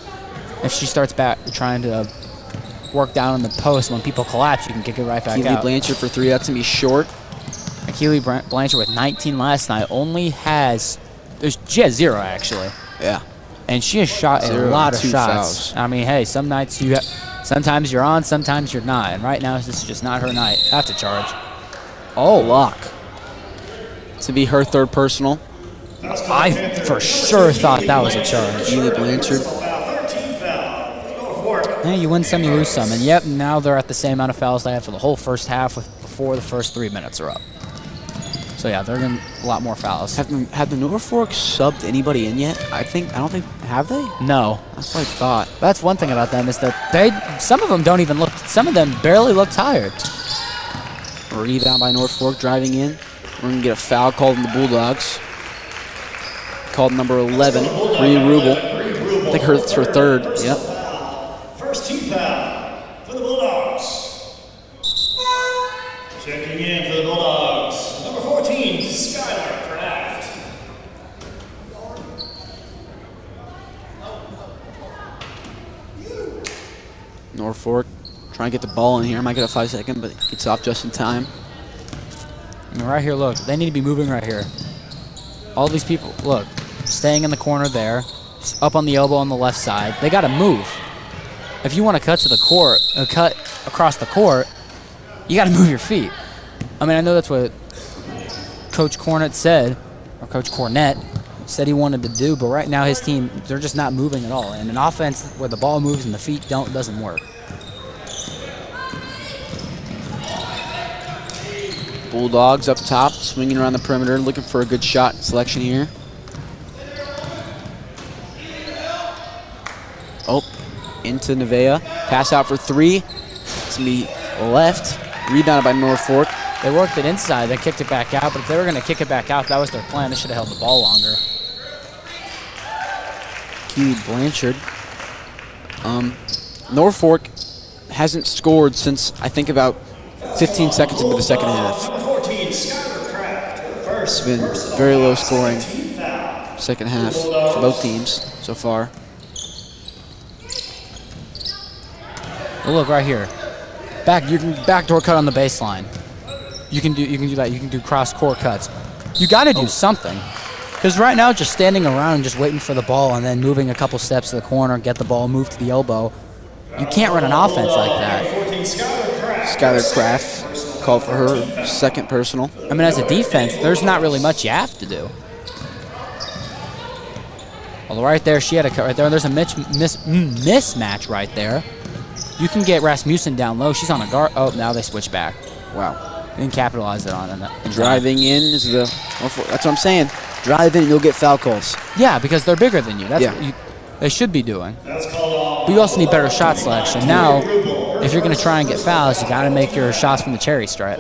if she starts back trying to work down on the post, when people collapse, you can kick it right back out. Keely Blanchard for 3. That's gonna be short. Keely Blanchard with 19 last night she has 0 actually. Yeah. And she has shot a lot of 2 shots. fouls. I mean, hey, some nights sometimes you're on, sometimes you're not. And right now, this is just not her night. That's a charge. Oh, block. To be her 3rd personal. I for sure thought that was a charge. Keely Blanchard. Hey, you win some, you lose some. And yep, now they're at the same amount of fouls they had for the whole first half before the first 3 minutes are up. So yeah, they're getting a lot more fouls. Have the Norfork subbed anybody in yet? Have they? No. That's what I thought. That's one thing about them is that some of them don't even look, some of them barely look tired. Rebound by Norfork driving in. We're going to get a foul called on the Bulldogs. Called number 11, Bree Rubel. I think it's her 3rd. Yep. First team foul for the Bulldogs. Checking in for the Bulldogs, number 14, Skylar Kraft. Norfork trying to get the ball in here. Might get a 5-second, but gets off just in time. I mean, right here, look, they need to be moving right here. All these people, look, staying in the corner there, up on the elbow on the left side. They got to move. If you want to cut to the court, cut across the court, you got to move your feet. I mean, I know that's what Coach Cornett said, or Coach Cornett said he wanted to do, but right now his team, they're just not moving at all. And an offense where the ball moves and the feet don't doesn't work. Bulldogs up top, swinging around the perimeter, looking for a good shot selection here. Oh, into Nevaeh. Pass out for 3. It's going to be left. Rebounded by Norfork. They worked it inside. They kicked it back out, but if they were going to kick it back out, that was their plan. They should have held the ball longer. Keely Blanchard. Norfork hasn't scored since, I think, about 15 seconds into the second half. It's been very low scoring second half for both teams so far. Well, look right here. You can backdoor cut on the baseline. You can do that. You can do cross court cuts. You got to do something, because right now just standing around and just waiting for the ball and then moving a couple steps to the corner, get the ball, move to the elbow. You can't run an offense like that. Skylar Kraft called for her 2nd personal. I mean, as a defense, there's not really much you have to do. Well, right there, she had a cut right there. There's a mismatch right there. You can get Rasmussen down low. She's on a guard. Oh, now they switch back. Wow. And capitalize it on it. Driving in is the. That's what I'm saying. Drive in and you'll get foul calls. Yeah, because they're bigger than you. That's what they should be doing. But you also need better shot selection. Now, if you're going to try and get fouls, you got to make your shots from the cherry stripe.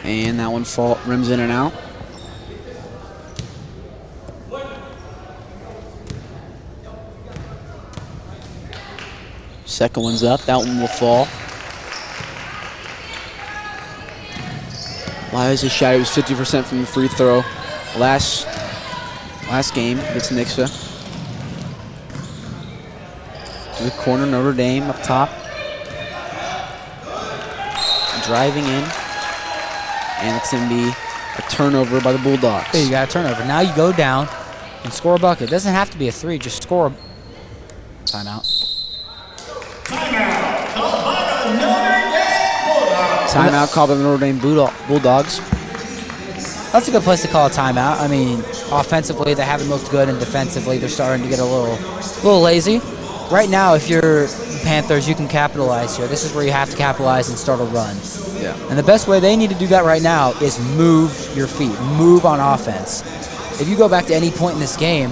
And that one rims in and out. Second one's up. That one will fall. Liza's shot, it was 50% from the free throw last game against Nixa. To the corner, Notre Dame up top. Driving in. And it's going to be a turnover by the Bulldogs. Hey, you got a turnover. Now you go down and score a bucket. It doesn't have to be a 3, just score a timeout. Timeout called by the Notre Dame Bulldogs. That's a good place to call a timeout. I mean, offensively, they haven't looked good, and defensively, they're starting to get a little lazy. Right now, if you're the Panthers, you can capitalize here. This is where you have to capitalize and start a run. Yeah. And the best way they need to do that right now is move your feet, move on offense. If you go back to any point in this game,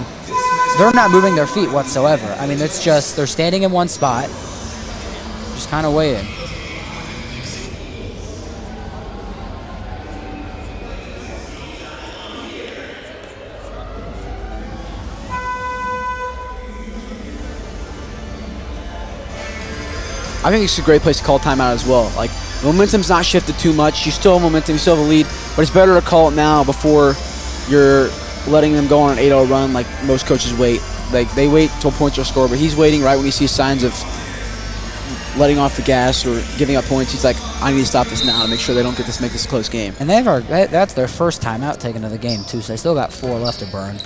they're not moving their feet whatsoever. I mean, it's just they're standing in one spot, just kind of waiting. I think it's a great place to call timeout as well. Like, momentum's not shifted too much. You still have momentum, you still have a lead, but it's better to call it now before you're letting them go on an 8-0 run like most coaches wait. Like, they wait till points are scored, but he's waiting right when he sees signs of letting off the gas or giving up points. He's like, I need to stop this now to make sure they don't make this a close game. And that's their first timeout taken of the game, too, so they still got 4 left to burn.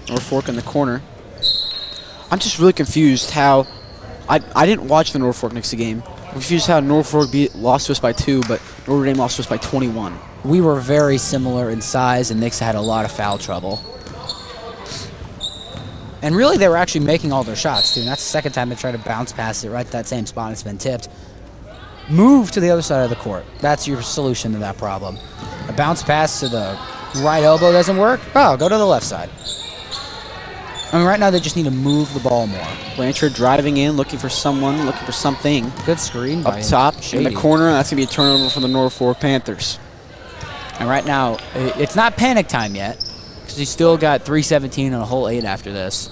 Norfork in the corner. I'm just really confused how I didn't watch the Norfork Nixa game. I'm confused how Norfork lost to us by 2, but Notre Dame lost to us by 21. We were very similar in size, and Nixa had a lot of foul trouble. And really, they were actually making all their shots, too. And that's the second time they tried to bounce past it right at that same spot, and it's been tipped. Move to the other side of the court. That's your solution to that problem. A bounce pass to the right elbow doesn't work? Oh, go to the left side. I mean, right now they just need to move the ball more. Blanchard driving in, looking for someone, looking for something. Good screen up by top Shady. in the corner. That's going to be a turnover for the Norfork Panthers. And right now, it's not panic time yet, because you still got 3:17 and a whole 8 after this.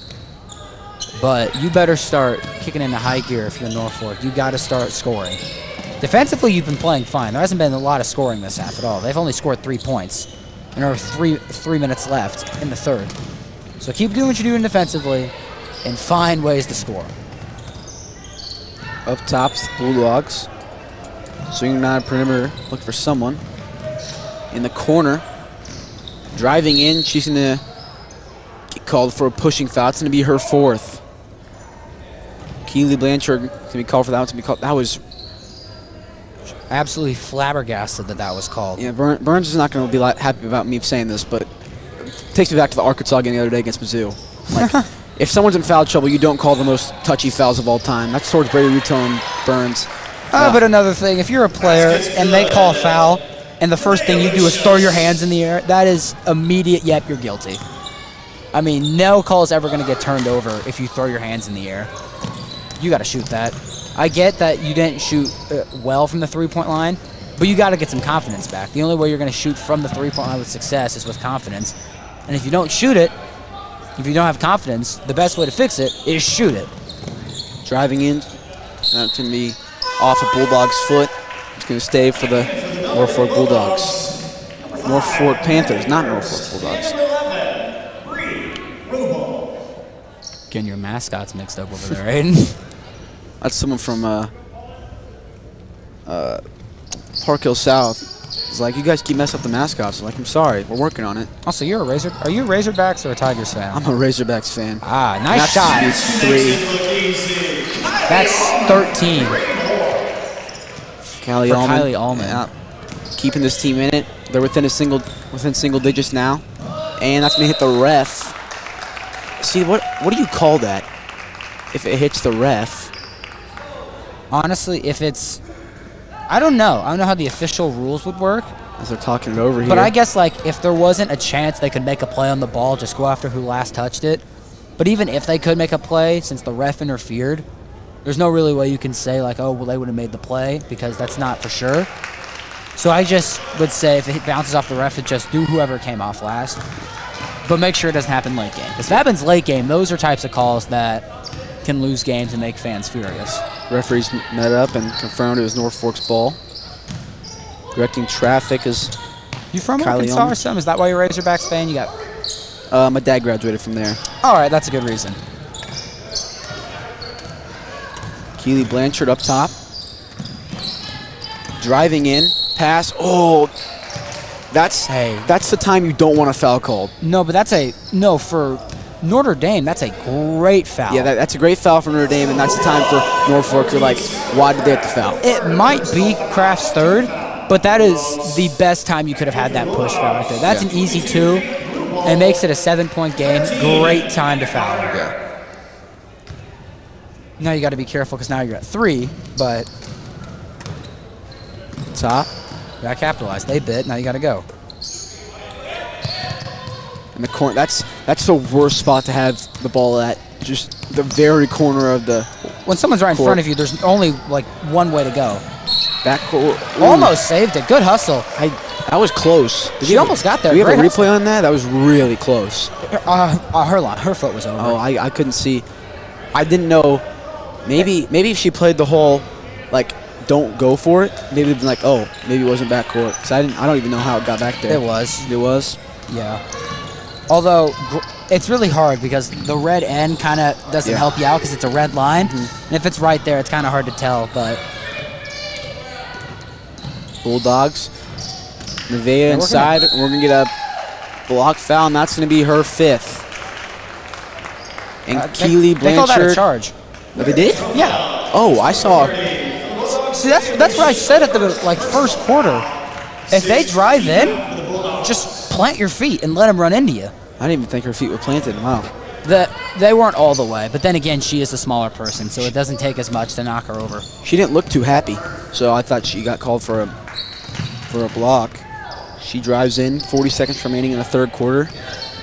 But you better start kicking into high gear if you're Norfork. You got to start scoring. Defensively, you've been playing fine. There hasn't been a lot of scoring this half at all. They've only scored 3 points, and there are three minutes left in the third. So keep doing what you're doing defensively and find ways to score. Up top, Bulldogs. Swinging on perimeter, looking for someone. In the corner, driving in. She's going to get called for a pushing foul. It's going to be her 4th. Keely Blanchard going to be called for that. It's going to be called. That was absolutely flabbergasted that was called. Yeah, Burns is not going to be happy about me saying this, but takes me back to the Arkansas game the other day against Mizzou. Like, if someone's in foul trouble, you don't call the most touchy fouls of all time. That's towards Brady Ruto and Burns. But another thing, if you're a player and they call a foul, and the first thing you do is throw your hands in the air, that is immediate, yep, you're guilty. I mean, no call is ever going to get turned over if you throw your hands in the air. You got to shoot that. I get that you didn't shoot well from the three-point line, but you got to get some confidence back. The only way you're going to shoot from the three-point line with success is with confidence. And if you don't shoot it, if you don't have confidence, the best way to fix it is shoot it. Driving in, that's going to be off a Bulldog's foot. It's going to stay for the Norfork Bulldogs. Norfork Panthers, not Norfork Bulldogs. Getting your mascots mixed up over there, Aiden. That's someone from Park Hill South. It's like, you guys keep messing up the mascots. I'm like, I'm sorry, we're working on it. Also, you're a Razor. Are you Razorbacks or a Tigers fan? I'm a Razorbacks fan. Ah, nice shot. That's 3. That's 13. Kylie Allman. Yeah. Keeping this team in it. They're within single digits now. And that's going to hit the ref. See, what do you call that if it hits the ref? Honestly, if it's... I don't know. I don't know how the official rules would work. As they're talking it over here. But I guess, like, if there wasn't a chance they could make a play on the ball, just go after who last touched it. But even if they could make a play, since the ref interfered, there's no really way you can say, like, oh, well, they would have made the play, because that's not for sure. So I just would say if it bounces off the ref, it just do whoever came off last. But make sure it doesn't happen late game. Because if it happens late game, those are types of calls that can lose games and make fans furious. Referees met up and confirmed it was Norfork's ball. Directing traffic is You from Kylie Arkansas Ullman. or something? Is that why you're a Razorbacks fan? You got. My dad graduated from there. All right, that's a good reason. Keely Blanchard up top. Driving in, pass. Oh, that's the time you don't want a foul called. No, but for Notre Dame, that's a great foul. Yeah, that's a great foul for Notre Dame, and that's the time for Norfork. You're like, why did they have to foul? It might be Kraft's third, but that is the best time you could have had that push foul right there. That's an easy 2. It makes it a 7-point game. Great time to foul. Yeah. Now you got to be careful because now you're at 3, but top. You got to capitalize. They bit. Now you got to go. In the corner, that's the worst spot to have the ball at. Just the very corner of the. When someone's right in court. front of you, there's only like one way to go. Back court. Almost saved it. Good hustle. That was close. She almost got there. Do we have a Great replay on that? That was really close. Her foot was over. Oh, I couldn't see. I didn't know. Maybe if she played the whole, like, don't go for it. Maybe it'd been like, oh, maybe it wasn't backcourt. Cause I don't even know how it got back there. It was. It was. Yeah. Although it's really hard because the red end kind of doesn't help you out because it's a red line, and if it's right there, it's kind of hard to tell. But Bulldogs. Nevaeh inside. We're going to get a block foul, and that's going to be her 5th. And Keely Blanchard. They call that a charge. Oh, they did? Yeah. Oh, I saw. See, that's what I said at the first quarter. If they drive in, just plant your feet and let them run into you. I didn't even think her feet were planted. Wow. They weren't all the way, but then again, she is a smaller person, so it doesn't take as much to knock her over. She didn't look too happy, so I thought she got called for a block. She drives in, 40 seconds remaining in the third quarter.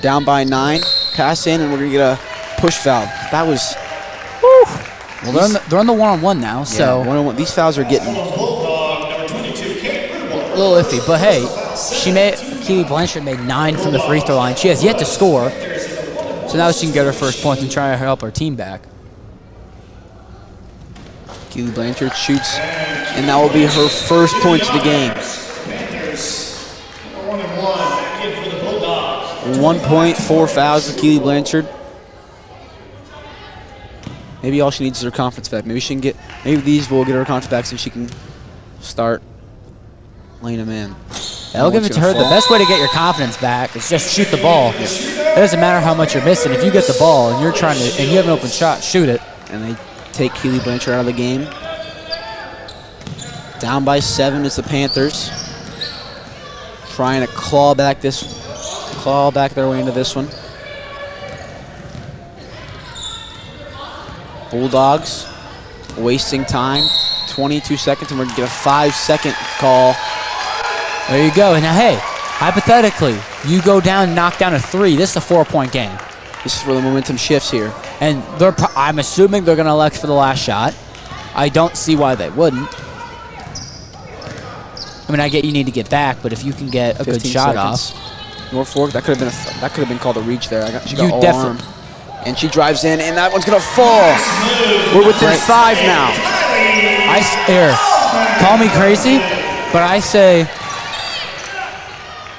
Down by 9, pass in, and we're going to get a push foul. That was... Whew. Well, they're on the one-on-one now, so... one-on-one. These fouls are getting... a little iffy, but hey, Keely Blanchard made 9 from the free throw line. She has yet to score, so now she can get her first points and try to help her team back. Keely Blanchard shoots, and that will be her first points of the game. 1 point, 4 fouls for Keely Blanchard. Maybe all she needs is her confidence back. Maybe these will get her confidence back so she can start laying them in. I'll give it to her. The best way to get your confidence back is just shoot the ball. It doesn't matter how much you're missing. If you get the ball and you have an open shot, shoot it. And they take Keely Blanchard out of the game. Down by 7 is the Panthers. Trying to claw back their way into this one. Bulldogs wasting time. 22 seconds, and we're going to get a 5-second call. There you go. And now, hey, hypothetically, you go down and knock down a 3. This is a 4-point game. This is where the momentum shifts here. And I'm assuming they're going to elect for the last shot. I don't see why they wouldn't. I mean, I get you need to get back, but if you can get a good shot off. Norfork, that could have been called a reach there. She got all arm. And she drives in, and that one's going to fall. We're within 5 now. Call me crazy, but I say,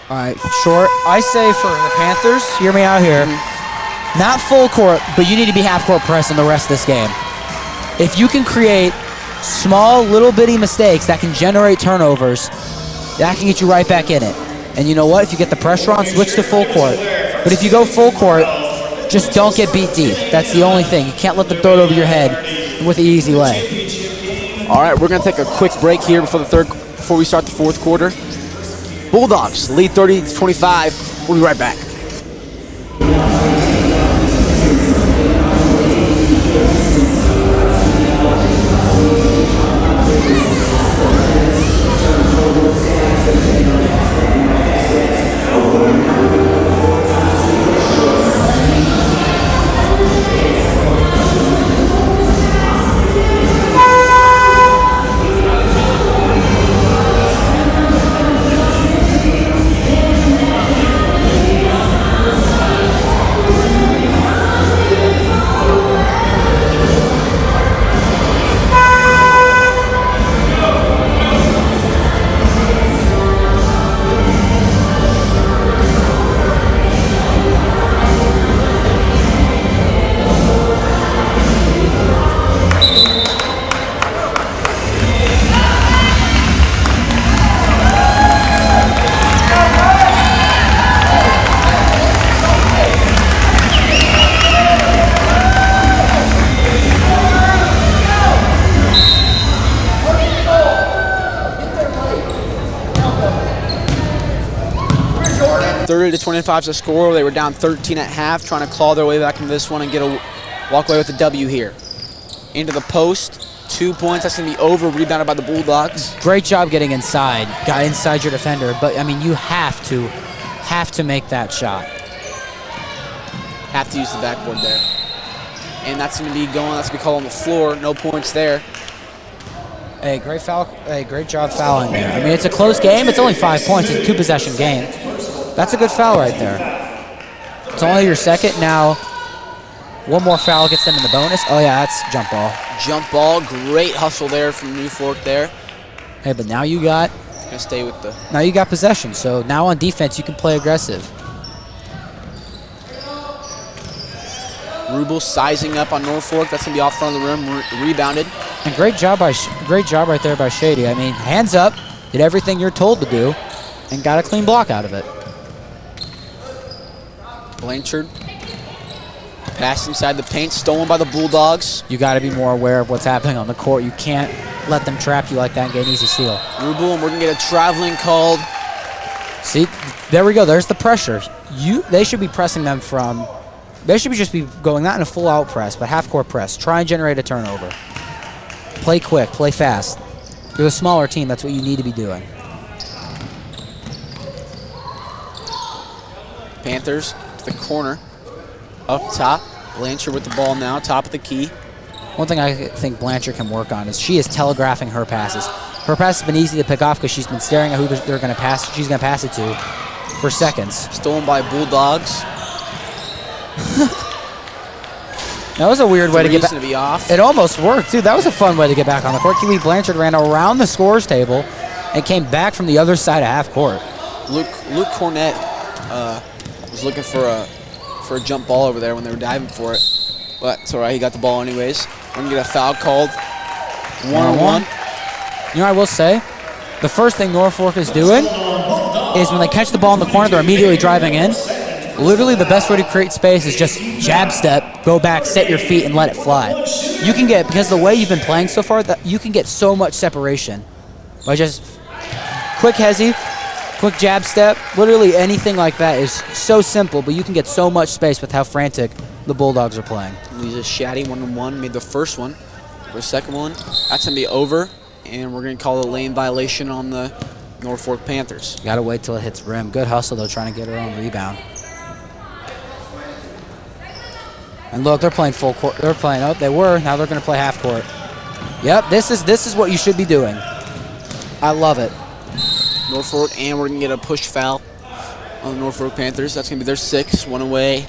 all right, short. I say for the Panthers, hear me out here, not full court, but you need to be half court press in the rest of this game. If you can create small, little bitty mistakes that can generate turnovers, that can get you right back in it. And you know what? If you get the pressure on, switch to full court. But if you go full court, just don't get beat deep. That's the only thing. You can't let them throw it over your head with the easy way. All right, we're going to take a quick break here before we start the fourth quarter. Bulldogs lead 30-25. We'll be right back. 30-25 is the score. They were down 13 at half, trying to claw their way back into this one and walk away with a W here. Into the post. 2 points. That's going to be over. Rebounded by the Bulldogs. Great job getting inside. Got inside your defender. But, I mean, you have to make that shot. Have to use the backboard there. And that's going to be going. That's going to be called on the floor. No points there. Hey, great foul. Hey, great job fouling there. I mean, it's a close game. It's only 5 points. It's a 2-possession game. That's a good foul right there. It's only your second. Now, one more foul gets them in the bonus. Oh, yeah, that's jump ball. Jump ball. Great hustle there from Norfork there. Hey, but now you got... Gonna stay with the... Now you got possession. So now on defense, you can play aggressive. Rubel sizing up on Norfork. That's gonna be off front of the rim. Rebounded. And great job right there by Shady. I mean, hands up, did everything you're told to do, and got a clean block out of it. Blanchard. Pass inside the paint, stolen by the Bulldogs. You got to be more aware of what's happening on the court. You can't let them trap you like that and get an easy steal. Rubel, and we're gonna get a traveling called. See, there we go. There's the pressure. They should be pressing them from. They should just be going not in a full-out press, but half-court press. Try and generate a turnover. Play quick, play fast. You're a smaller team. That's what you need to be doing. Panthers to the corner. Up top. Blanchard with the ball now, top of the key. One thing I think Blanchard can work on is she is telegraphing her passes. Her pass has been easy to pick off because she's been staring at who they're going to pass. She's going to pass it to for seconds. Stolen by Bulldogs. That was a weird way to get back. To be off. It almost worked, too. That was a fun way to get back on the court. Keely Blanchard ran around the scores table and came back from the other side of half court. Luke Cornett was looking for a jump ball over there when they were diving for it. But it's all right. He got the ball anyways. We're going to get a foul called. 1-on-1. You know, I will say, the first thing Norfork is doing is when they catch the ball in the corner, they're immediately driving in. Literally, the best way to create space is just jab step, go back, set your feet, and let it fly. You can get, because the way you've been playing so far, that you can get so much separation by just quick hezzy, quick jab step. Literally anything like that is so simple, but you can get so much space with how frantic the Bulldogs are playing. Lisa Shaddy, 1-on-1, made the first one. For the second one, that's going to be over, and we're going to call a lane violation on the Norfork Panthers. Got to wait till it hits rim. Good hustle, though, trying to get her own rebound. And look, they're playing full court. They're playing, they were. Now they're going to play half court. Yep, this is what you should be doing. I love it. Norfork, and we're going to get a push foul on the Norfork Panthers. That's going to be their 6th, one away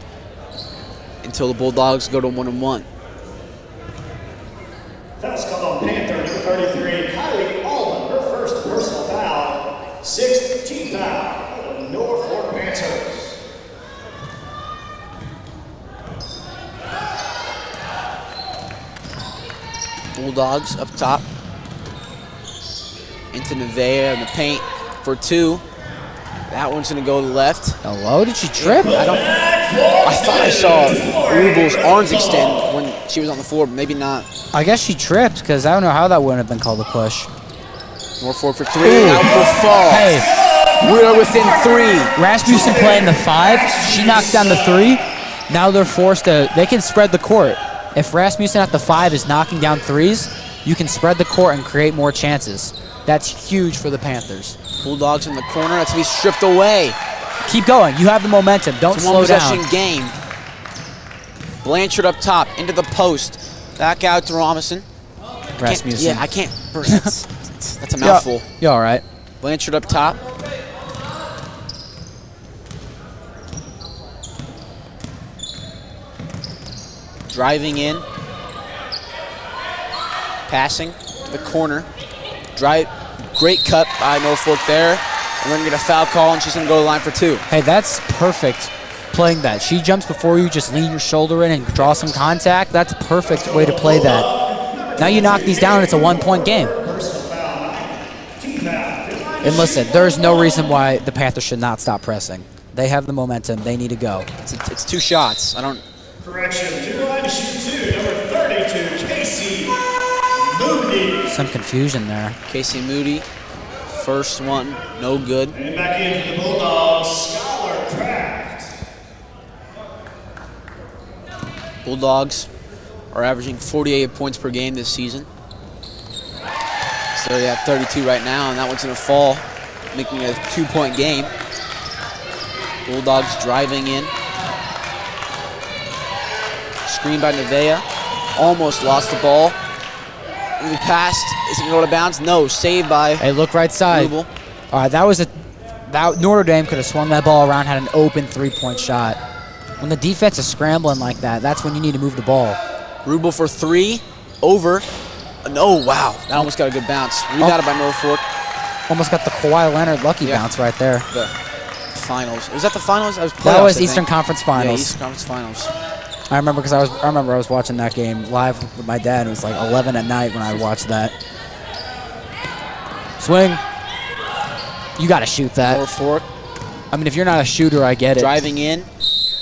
until the Bulldogs go to 1-on-1. Foul's called on Panther, number 33, Kylie Allman, her first personal foul, 6th team foul on the Norfork Panthers. Bulldogs up top. Into Nevaeh in the paint for 2. That one's going to go to the left. Hello, did she trip? I thought I saw Rubel's arms extend when she was on the floor, but maybe not. I guess she tripped because I don't know how that wouldn't have been called a push. Norfork for 3. That will fall. Hey, we are within 3. Rasmussen playing the 5. She knocks down the 3. Now they're forced to. They can spread the court. If Rasmussen at the 5 is knocking down 3s, you can spread the court and create more chances. That's huge for the Panthers. Bulldogs in the corner. That's going to be stripped away. Keep going. You have the momentum. Don't slow down. One possession game. Blanchard up top into the post. Back out to Rasmussen. Rasmussen. I can't. That's a mouthful. You all right? Blanchard up top. Driving in. Passing to the corner. Great cut by Norfork there. And we're going to get a foul call, and she's going to go to the line for 2. Hey, that's perfect playing that. She jumps before you, just lean your shoulder in and draw some contact. That's a perfect way to play that. Now you knock these down, and it's a 1-point game. And listen, there's no reason why the Panthers should not stop pressing. They have the momentum. They need to go. It's 2 shots. Correction, 2 line to shoot 2, number 32, Casey Moody. Some confusion there. Casey Moody, first one, no good. And back in for the Bulldogs, Skylar Bulldogs are averaging 48 points per game this season. So they have 32 right now, and that one's going to fall, making it a 2-point game. Bulldogs driving in. Screen by Nevaeh. Almost lost the ball. The pass, is it going to go to bounds? No, saved by Hey, look right side. Rubel. All right, that Notre Dame could have swung that ball around, had an open 3-point shot. When the defense is scrambling like that, that's when you need to move the ball. Rubel for 3, over. No, wow, that almost got a good bounce. Rebounded by Norfork. Almost got the Kawhi Leonard lucky bounce right there. The finals. Was that the finals? That was playoffs, That was I Eastern think. Conference Finals. Yeah, Eastern Conference Finals. I remember because I was watching that game live with my dad. It was like 11 at night when I watched that. Swing. You got to shoot that. Norfork. I mean, if you're not a shooter, I get it. Driving in,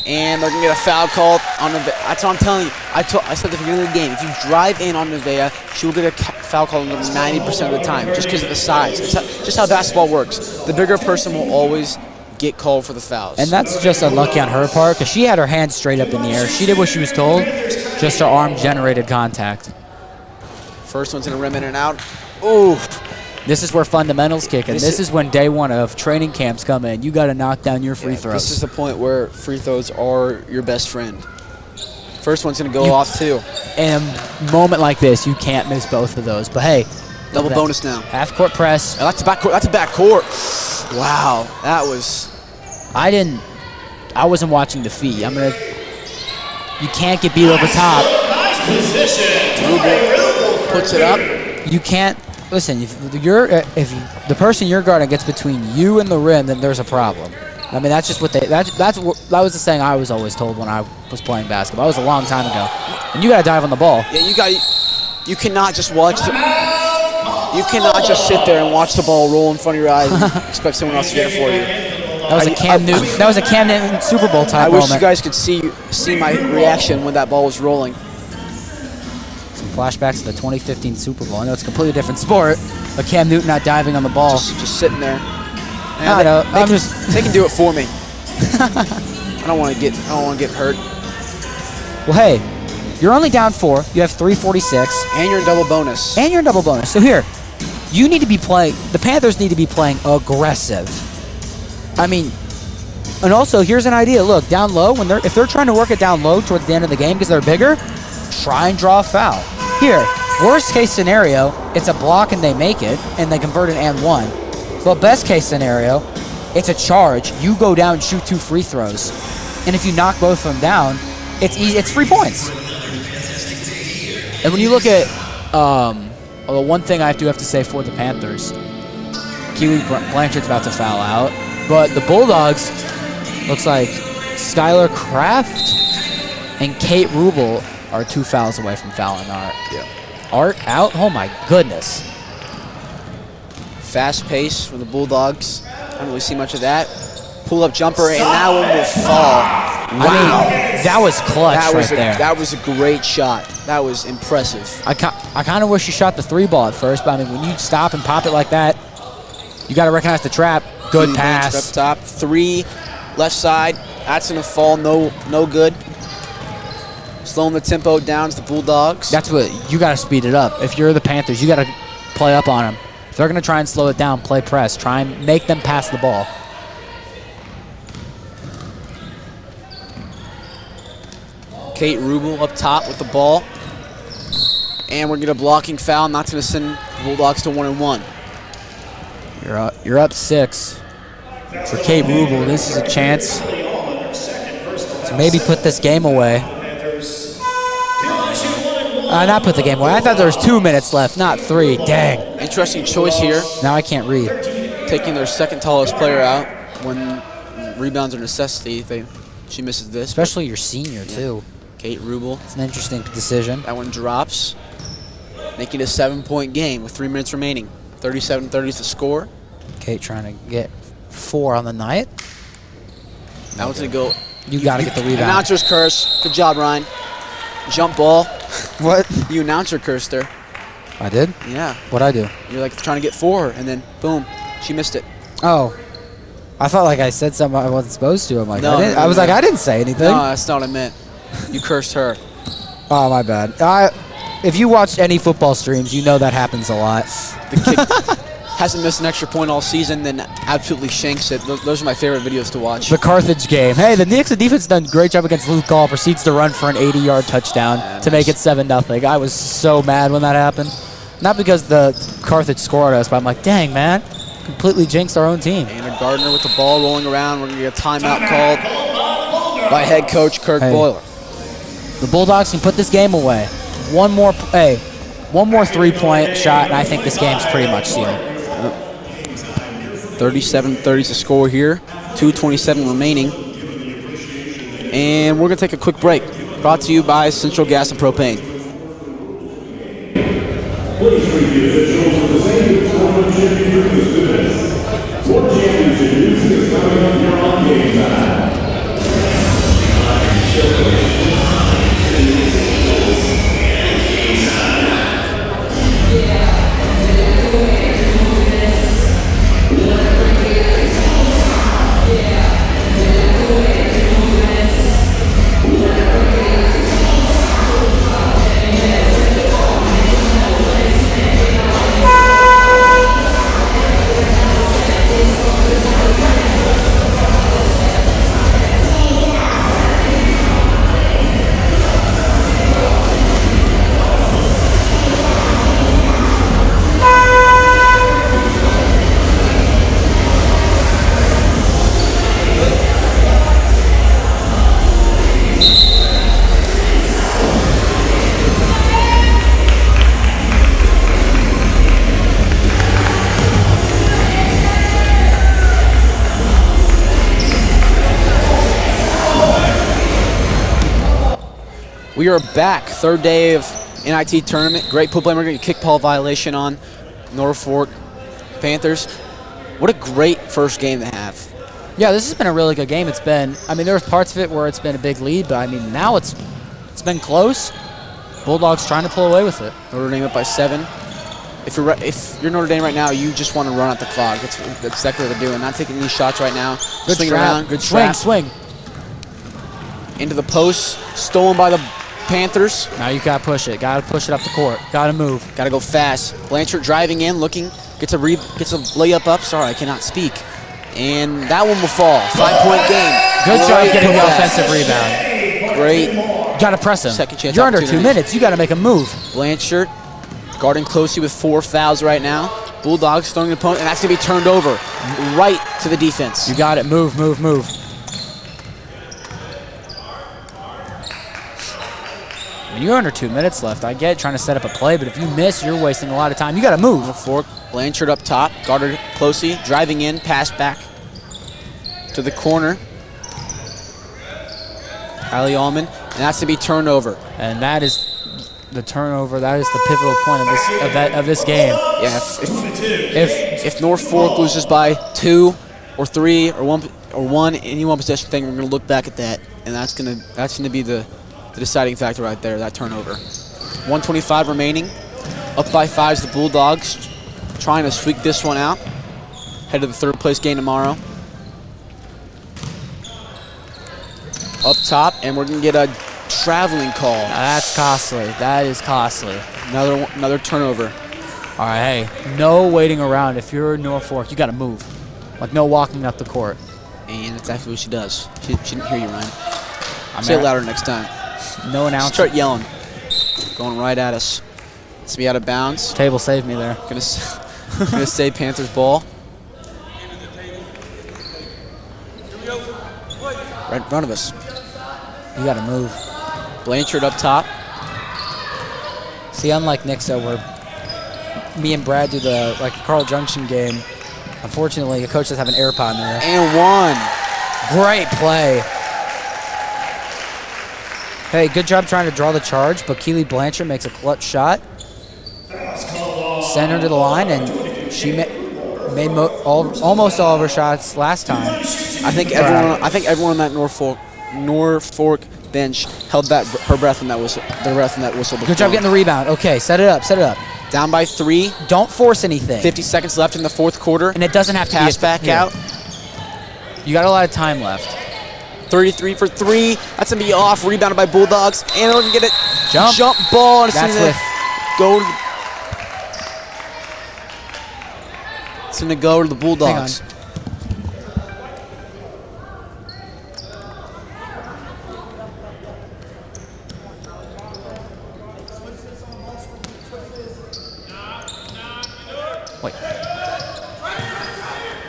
and they're going to get a foul called on Nevaeh. That's what I'm telling you. I said at the beginning of the game, if you drive in on Nevaeh, she will get a foul call 90% of the time just because of the size. It's just how basketball works. The bigger person will always get called for the fouls. And that's just unlucky on her part because she had her hands straight up in the air. She did what she was told, just her arm generated contact. First one's going to rim in and out. Ooh. This is where fundamentals kick in. This is when day one of training camps come in. You got to knock down your free throws. This is the point where free throws are your best friend. First one's going to go off too. In a moment like this, you can't miss both of those. But hey, double bonus now. Half court press. Oh, that's a backcourt. That's a backcourt. Wow, that was. I wasn't watching the feed. You can't get beat over top. Rubel puts it up. You can't. Listen, if the person you're guarding gets between you and the rim, then there's a problem. I mean, that's just what that was the saying I was always told when I was playing basketball. That was a long time ago. And you got to dive on the ball. Yeah, you cannot just watch. You cannot just sit there and watch the ball roll in front of your eyes and expect someone else to get it for you. That was a Cam Newton Super Bowl type moment. I wish you guys could see my reaction when that ball was rolling. Some flashbacks to the 2015 Super Bowl. I know it's a completely different sport, but Cam Newton not diving on the ball. Just sitting there. They can do it for me. I don't want to get hurt. Well, hey, you're only down 4. You have 3:46, and you're in double bonus. So here, you need to be playing. The Panthers need to be playing aggressive. I mean, and also here's an idea. Look, down low if they're trying to work it down low towards the end of the game because they're bigger, try and draw a foul. Here, worst case scenario, it's a block and they make it and they convert an and one. But best case scenario, it's a charge. You go down and shoot 2 free throws. And if you knock both of them down, it's easy. It's 3 points. And when you look at the one thing I do have to say for the Panthers, Keely Blanchard's about to foul out. But the Bulldogs, looks like Skylar Kraft and Kate Rubel are 2 fouls away from fouling Art. Yeah. Art out? Oh my goodness. Fast pace from the Bulldogs. I don't really see much of that. Pull-up jumper, and that one will fall. Wow. I mean, that was clutch there. That was a great shot. That was impressive. I kind of wish you shot the 3 ball at first, but I mean, when you stop and pop it like that, you got to recognize the trap. Good pass. Up top. 3, left side. That's going to fall. No good. Slowing the tempo down to the Bulldogs. That's what you got to speed it up. If you're the Panthers, you got to play up on them. If they're going to try and slow it down, play press. Try and make them pass the ball. Kate Rubel up top with the ball. And we're going to get a blocking foul. Not going to send the Bulldogs to 1-1. You're up 6. For Kate Rubel, this is a chance to maybe put this game away. Not put the game away. I thought there was 2 minutes left, not 3. Dang. Interesting choice here. Now I can't read. Taking their second tallest player out when rebounds are necessity. She misses this. Especially your senior, too. Kate Rubel. It's an interesting decision. That one drops, making it a 7-point game with 3 minutes remaining. 37-30 is the score. Kate trying to get 4 on the night. That one's going to go. You got to get the rebound. Announcer's curse. Good job, Ryan. Jump ball. What? You announcer cursed her. I did? Yeah. What'd I do? You're like trying to get 4, and then boom, she missed it. Oh. I felt like I said something I wasn't supposed to. I'm like, No, I was like, I didn't say anything. No, that's not what I meant. You cursed her. Oh, my bad. If you watched any football streams, you know that happens a lot. The kick hasn't missed an extra point all season, then absolutely shanks it. Those are my favorite videos to watch. The Carthage game. Hey, the Nixa defense done a great job against Luke Gall. Proceeds to run for an 80-yard touchdown to make it 7-0. I was so mad when that happened. Not because the Carthage scored us, but I'm like, dang, man. Completely jinxed our own team. Tanner Gardner with the ball rolling around. We're going to get a timeout called by head coach Kirk Boiler. The Bulldogs can put this game away. One more 3-point shot, and I think this game's pretty much sealed. 37-30 is the score here. 2:27 remaining. And we're going to take a quick break. Brought to you by Central Gas and Propane. Please review officials for the same tournament championship students. World Championship music is coming up here on game time. We are back, third day of NIT tournament. Great pull play. We're going to kick ball violation on Norfork Panthers. What a great first game to have. Yeah, this has been a really good game. It's been, I mean, there's parts of it where it's been a big lead, but I mean, now it's been close. Bulldogs trying to pull away with it. Notre Dame up by 7. If you're Notre Dame right now, you just want to run out the clock. That's exactly what they're doing. Not taking any shots right now. Good Swinging trap. around. Good swing. Into the post. Stolen by the Panthers. Now you got to push it. Got to push it up the court. Got to move. Got to go fast. Blanchard driving in, looking, gets a layup up. Sorry, I cannot speak. And that one will fall. 5-point game. Good job getting the offensive rebound. Great. You got to press him. Second chance. You're under 2 minutes. You got to make a move. Blanchard guarding closely with 4 fouls right now. Bulldogs throwing an opponent, and that's going to be turned over right to the defense. You got it. Move. You're under 2 minutes left. I get trying to set up a play, but if you miss, you're wasting a lot of time. You got to move. Norfork, Blanchard up top, guarded closely, driving in, pass back to the corner. Kylie Allman, and that's to be turned over. And that is the turnover. That is the pivotal point of this game. Yeah, if Norfork loses by 2 or 3 or one any one possession thing, we're going to look back at that, and that's going to be the deciding factor right there, that turnover. 1:25 remaining. Up by 5 is the Bulldogs, trying to squeak this one out. Head to the third place game tomorrow. Up top, and we're going to get a traveling call. Now that's costly. That is costly. Another turnover. All right, hey, no waiting around. If you're Norfork, you got to move. Like no walking up the court. And that's exactly what she does. She didn't hear you, Ryan. Say it louder next time. No announcer. Start yelling. Going right at us. It's me out of bounds. Table saved me there. Gonna stay Panthers ball. Right in front of us. You got to move. Blanchard up top. See, unlike Nixa, where me and Brad do the Carl Junction game, unfortunately, the coach does have an air pod in there. And 1. Great play. Hey, good job trying to draw the charge, but Keely Blanchard makes a clutch shot. Sent her to the line, and she made almost all of her shots last time. I think everyone on that Norfork bench held her breath in that whistle. Good job getting the rebound. Okay, set it up. Down by 3. Don't force anything. 50 seconds left in the fourth quarter. And it doesn't have to pass back out. You got a lot of time left. 33 for 3. That's going to be off. Rebounded by Bulldogs. And they're going to get it. Jump ball. And That's with. It's going to go to the Bulldogs. Wait.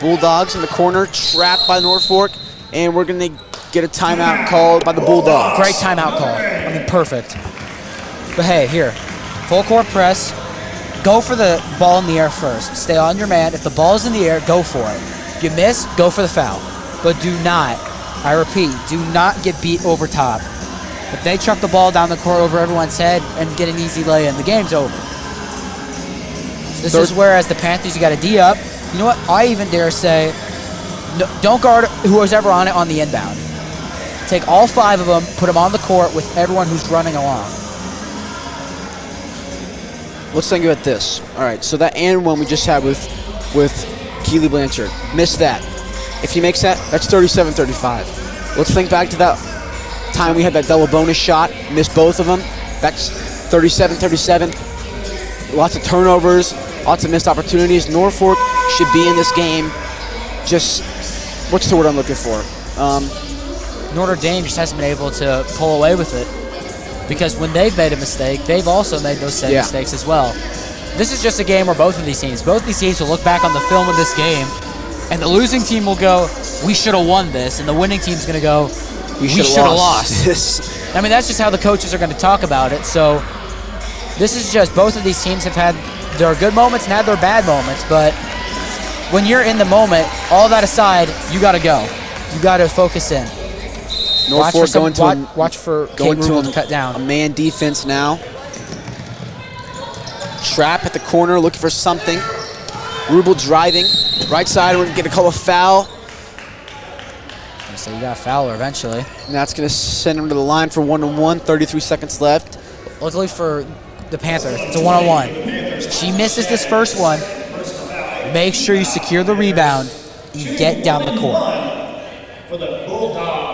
Bulldogs in the corner, trapped by Norfork, and we're going to get a timeout called by the Bulldogs. Great timeout call. I mean, perfect. But hey, here, full court press. Go for the ball in the air first. Stay on your man. If the ball's in the air, go for it. If you miss, go for the foul. But do not, I repeat, do not get beat over top. If they chuck the ball down the court over everyone's head and get an easy lay-in, the game's over. So this is where, as the Panthers, you got a D up. You know what? I even dare say, no, don't guard whoever's ever on it on the inbound. Take all 5 of them, put them on the court with everyone who's running along. Let's think about this. All right, so that and one we just had with Keely Blanchard. Missed that. If he makes that, that's 37-35. Let's think back to that time we had that double bonus shot, missed both of them. That's 37-37. Lots of turnovers, lots of missed opportunities. Norfork should be in this game. Just, what's the word I'm looking for? Notre Dame just hasn't been able to pull away with it. Because when they've made a mistake, they've also made those same mistakes as well. This is just a game where both of these teams will look back on the film of this game, and the losing team will go, we should have won this, and the winning team's going to go, we should have lost. I mean, that's just how the coaches are going to talk about it. So this is just, both of these teams have had their good moments and had their bad moments, but when you're in the moment, all that aside, you got to go. You got to focus in. Norfork watch for Kate Rubel to cut down. A man defense now. Trap at the corner, looking for something. Rubel driving. Right side, we're going to get a call of foul. So you got a foul eventually. And that's going to send him to the line for 1-on-1. 33 seconds left. Luckily for the Panthers, it's a 1-on-1. She misses this first one. Make sure you secure the rebound and get down the court. For the Bulldogs.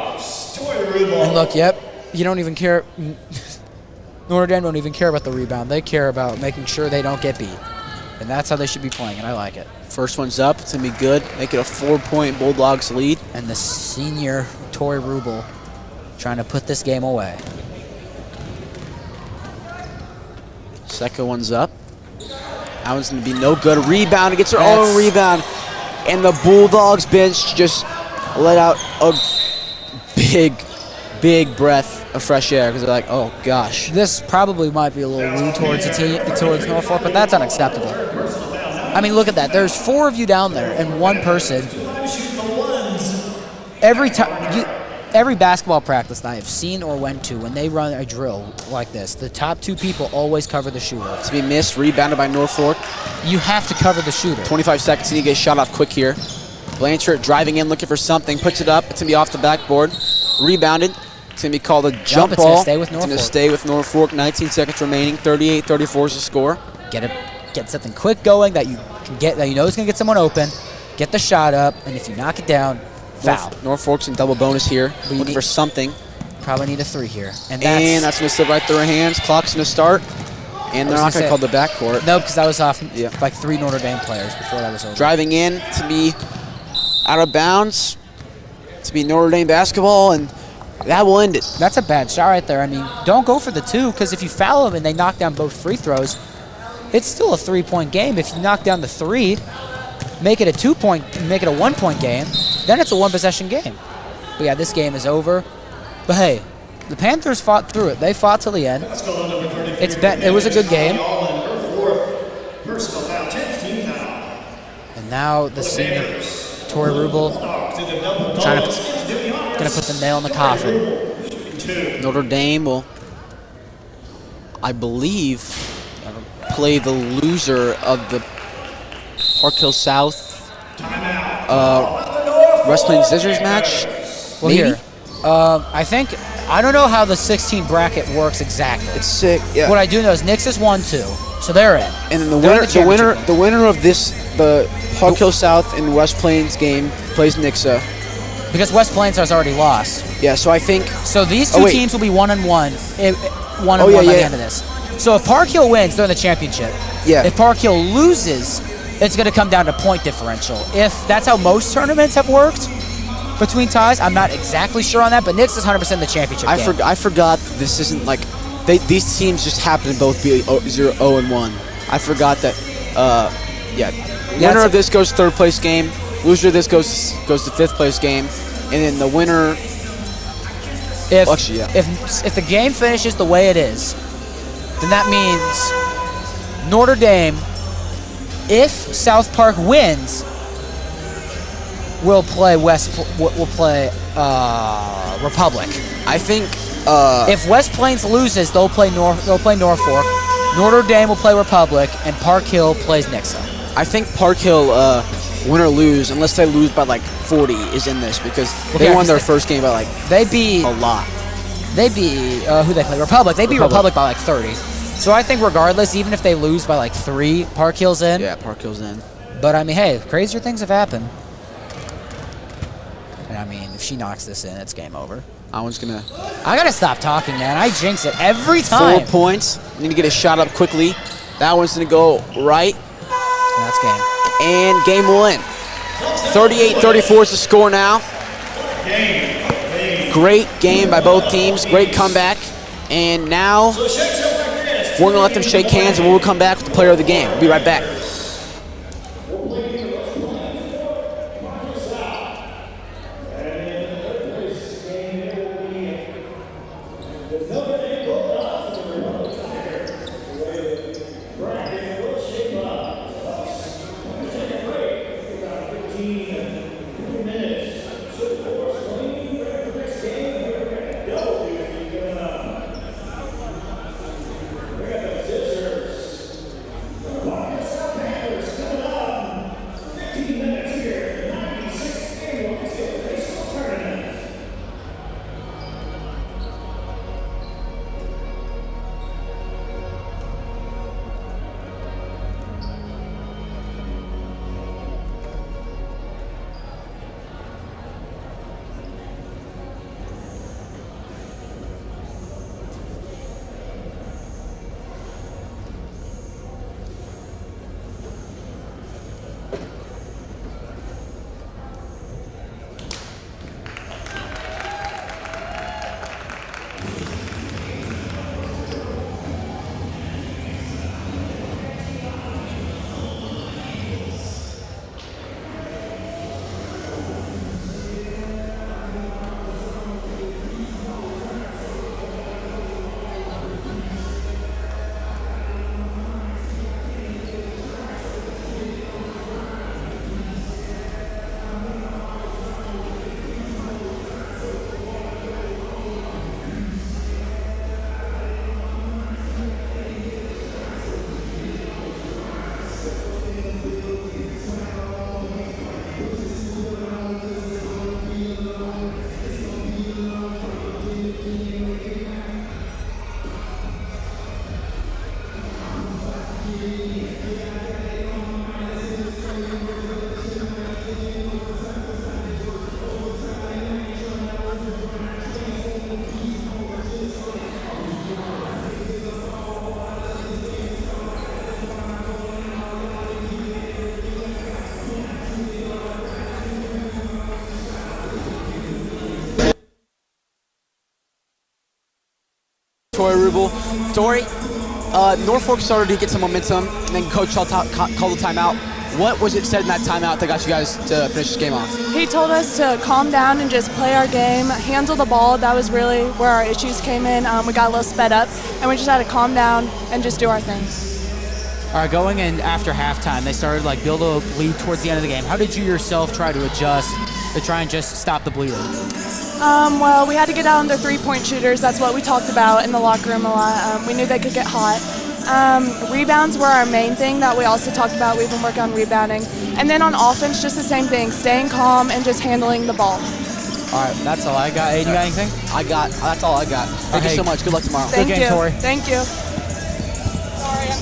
And look, you don't even care. Notre Dame don't even care about the rebound. They care about making sure they don't get beat. And that's how they should be playing, and I like it. First one's up. It's going to be good. Make it a 4-point Bulldogs lead. And the senior Tori Rubel trying to put this game away. Second one's up. That one's going to be no good. Rebound. It gets her own rebound. And the Bulldogs bench just let out a big breath of fresh air because they're like, oh gosh. This probably might be a little rude towards the team, towards Norfolk, but that's unacceptable. I mean, look at that. There's 4 of you down there and 1 person. Every time, every basketball practice that I have seen or went to, when they run a drill like this, the top 2 people always cover the shooter. To be missed, rebounded by Norfork. You have to cover the shooter. 25 seconds, and you get shot off quick here. Blanchard driving in, looking for something, puts it up. It's going to be off the backboard. Rebounded. It's going to be called a jump ball. It's going to stay with Norfork. 19 seconds remaining. 38-34 is the score. Get something quick going that you can get, that you know is going to get someone open. Get the shot up, and if you knock it down, foul. Norfolk's in double bonus here. Looking for something. Probably need a 3 here. And that's going to slip right through her hands. Clock's going to start. And they're not going to call the backcourt. No, because that was off like 3 Notre Dame players before that was over. Driving in to be out of bounds. To be Notre Dame basketball, and that will end it. That's a bad shot right there. I mean, don't go for the 2, because if you foul them and they knock down both free throws, it's still a 3-point game. If you knock down the 3, make it a 1-point game, then it's a 1-possession game. But yeah, this game is over. But hey, the Panthers fought through it. They fought till the end. It was a good game. And now the senior Tori Rubel going to put the nail in the coffin. Notre Dame will, I believe, play the loser of the Park Hill South wrestling scissors match. Well, maybe? here, I don't know how the 16 bracket works exactly. It's sick. Yeah. What I do know is Nixa's 1-2, so they're in. And then the winner of this, the Park Hill South and West Plains game plays Nixa. because West Plains has already lost. Yeah, so I think. So these two teams will be 1-1, 1-1 by the end of this. So if Park Hill wins, they're in the championship. Yeah. If Park Hill loses, it's going to come down to point differential. If that's how most tournaments have worked between ties, I'm not exactly sure on that, but Nick's is 100% in the championship game. I forgot this isn't like these teams just happen to both be 0-1. I forgot that. Winner of this goes third place game. Loser of this goes to fifth place game, and then the winner. If the game finishes the way it is, then that means Notre Dame, if South Park wins, will play Republic. I think if West Plains loses, they'll play Norfork. Notre Dame will play Republic, and Park Hill plays Nixa. I think Park Hill, win or lose, unless they lose by like 40, is in this because they won their first game by like a lot. They beat who they play? Republic. They beat Republic by like 30. So I think regardless, even if they lose by like 3, Park Hill's in. Yeah, Park Hill's in. But I mean, hey, crazier things have happened. And I mean, if she knocks this in, it's game over. I gotta stop talking, man. I jinx it every time. 4 points. Need to get a shot up quickly. That one's gonna go right. And that's game. And game 1. 38-34 is the score now. Great game by both teams. Great comeback. And now we're gonna let them shake hands, and we'll come back with the player of the game. We'll be right back. Tori, Norfork started to get some momentum, and then Coach called the timeout. What was it said in that timeout that got you guys to finish this game off? He told us to calm down and just play our game, handle the ball. That was really where our issues came in. We got a little sped up, and we just had to calm down and just do our thing. All right, going in after halftime, they started like build a lead towards the end of the game. How did you yourself try to adjust to try and just stop the bleeding? Well, we had to get out on their three-point shooters. That's what we talked about in the locker room a lot. We knew they could get hot. Rebounds were our main thing that we also talked about. We've been working on rebounding. And then on offense, just the same thing, staying calm and just handling the ball. All right, that's all I got. Aiden, you got anything? That's all I got. Thank you so much. Good luck tomorrow. Thank Good game, you. Tori. Thank you. Sorry, I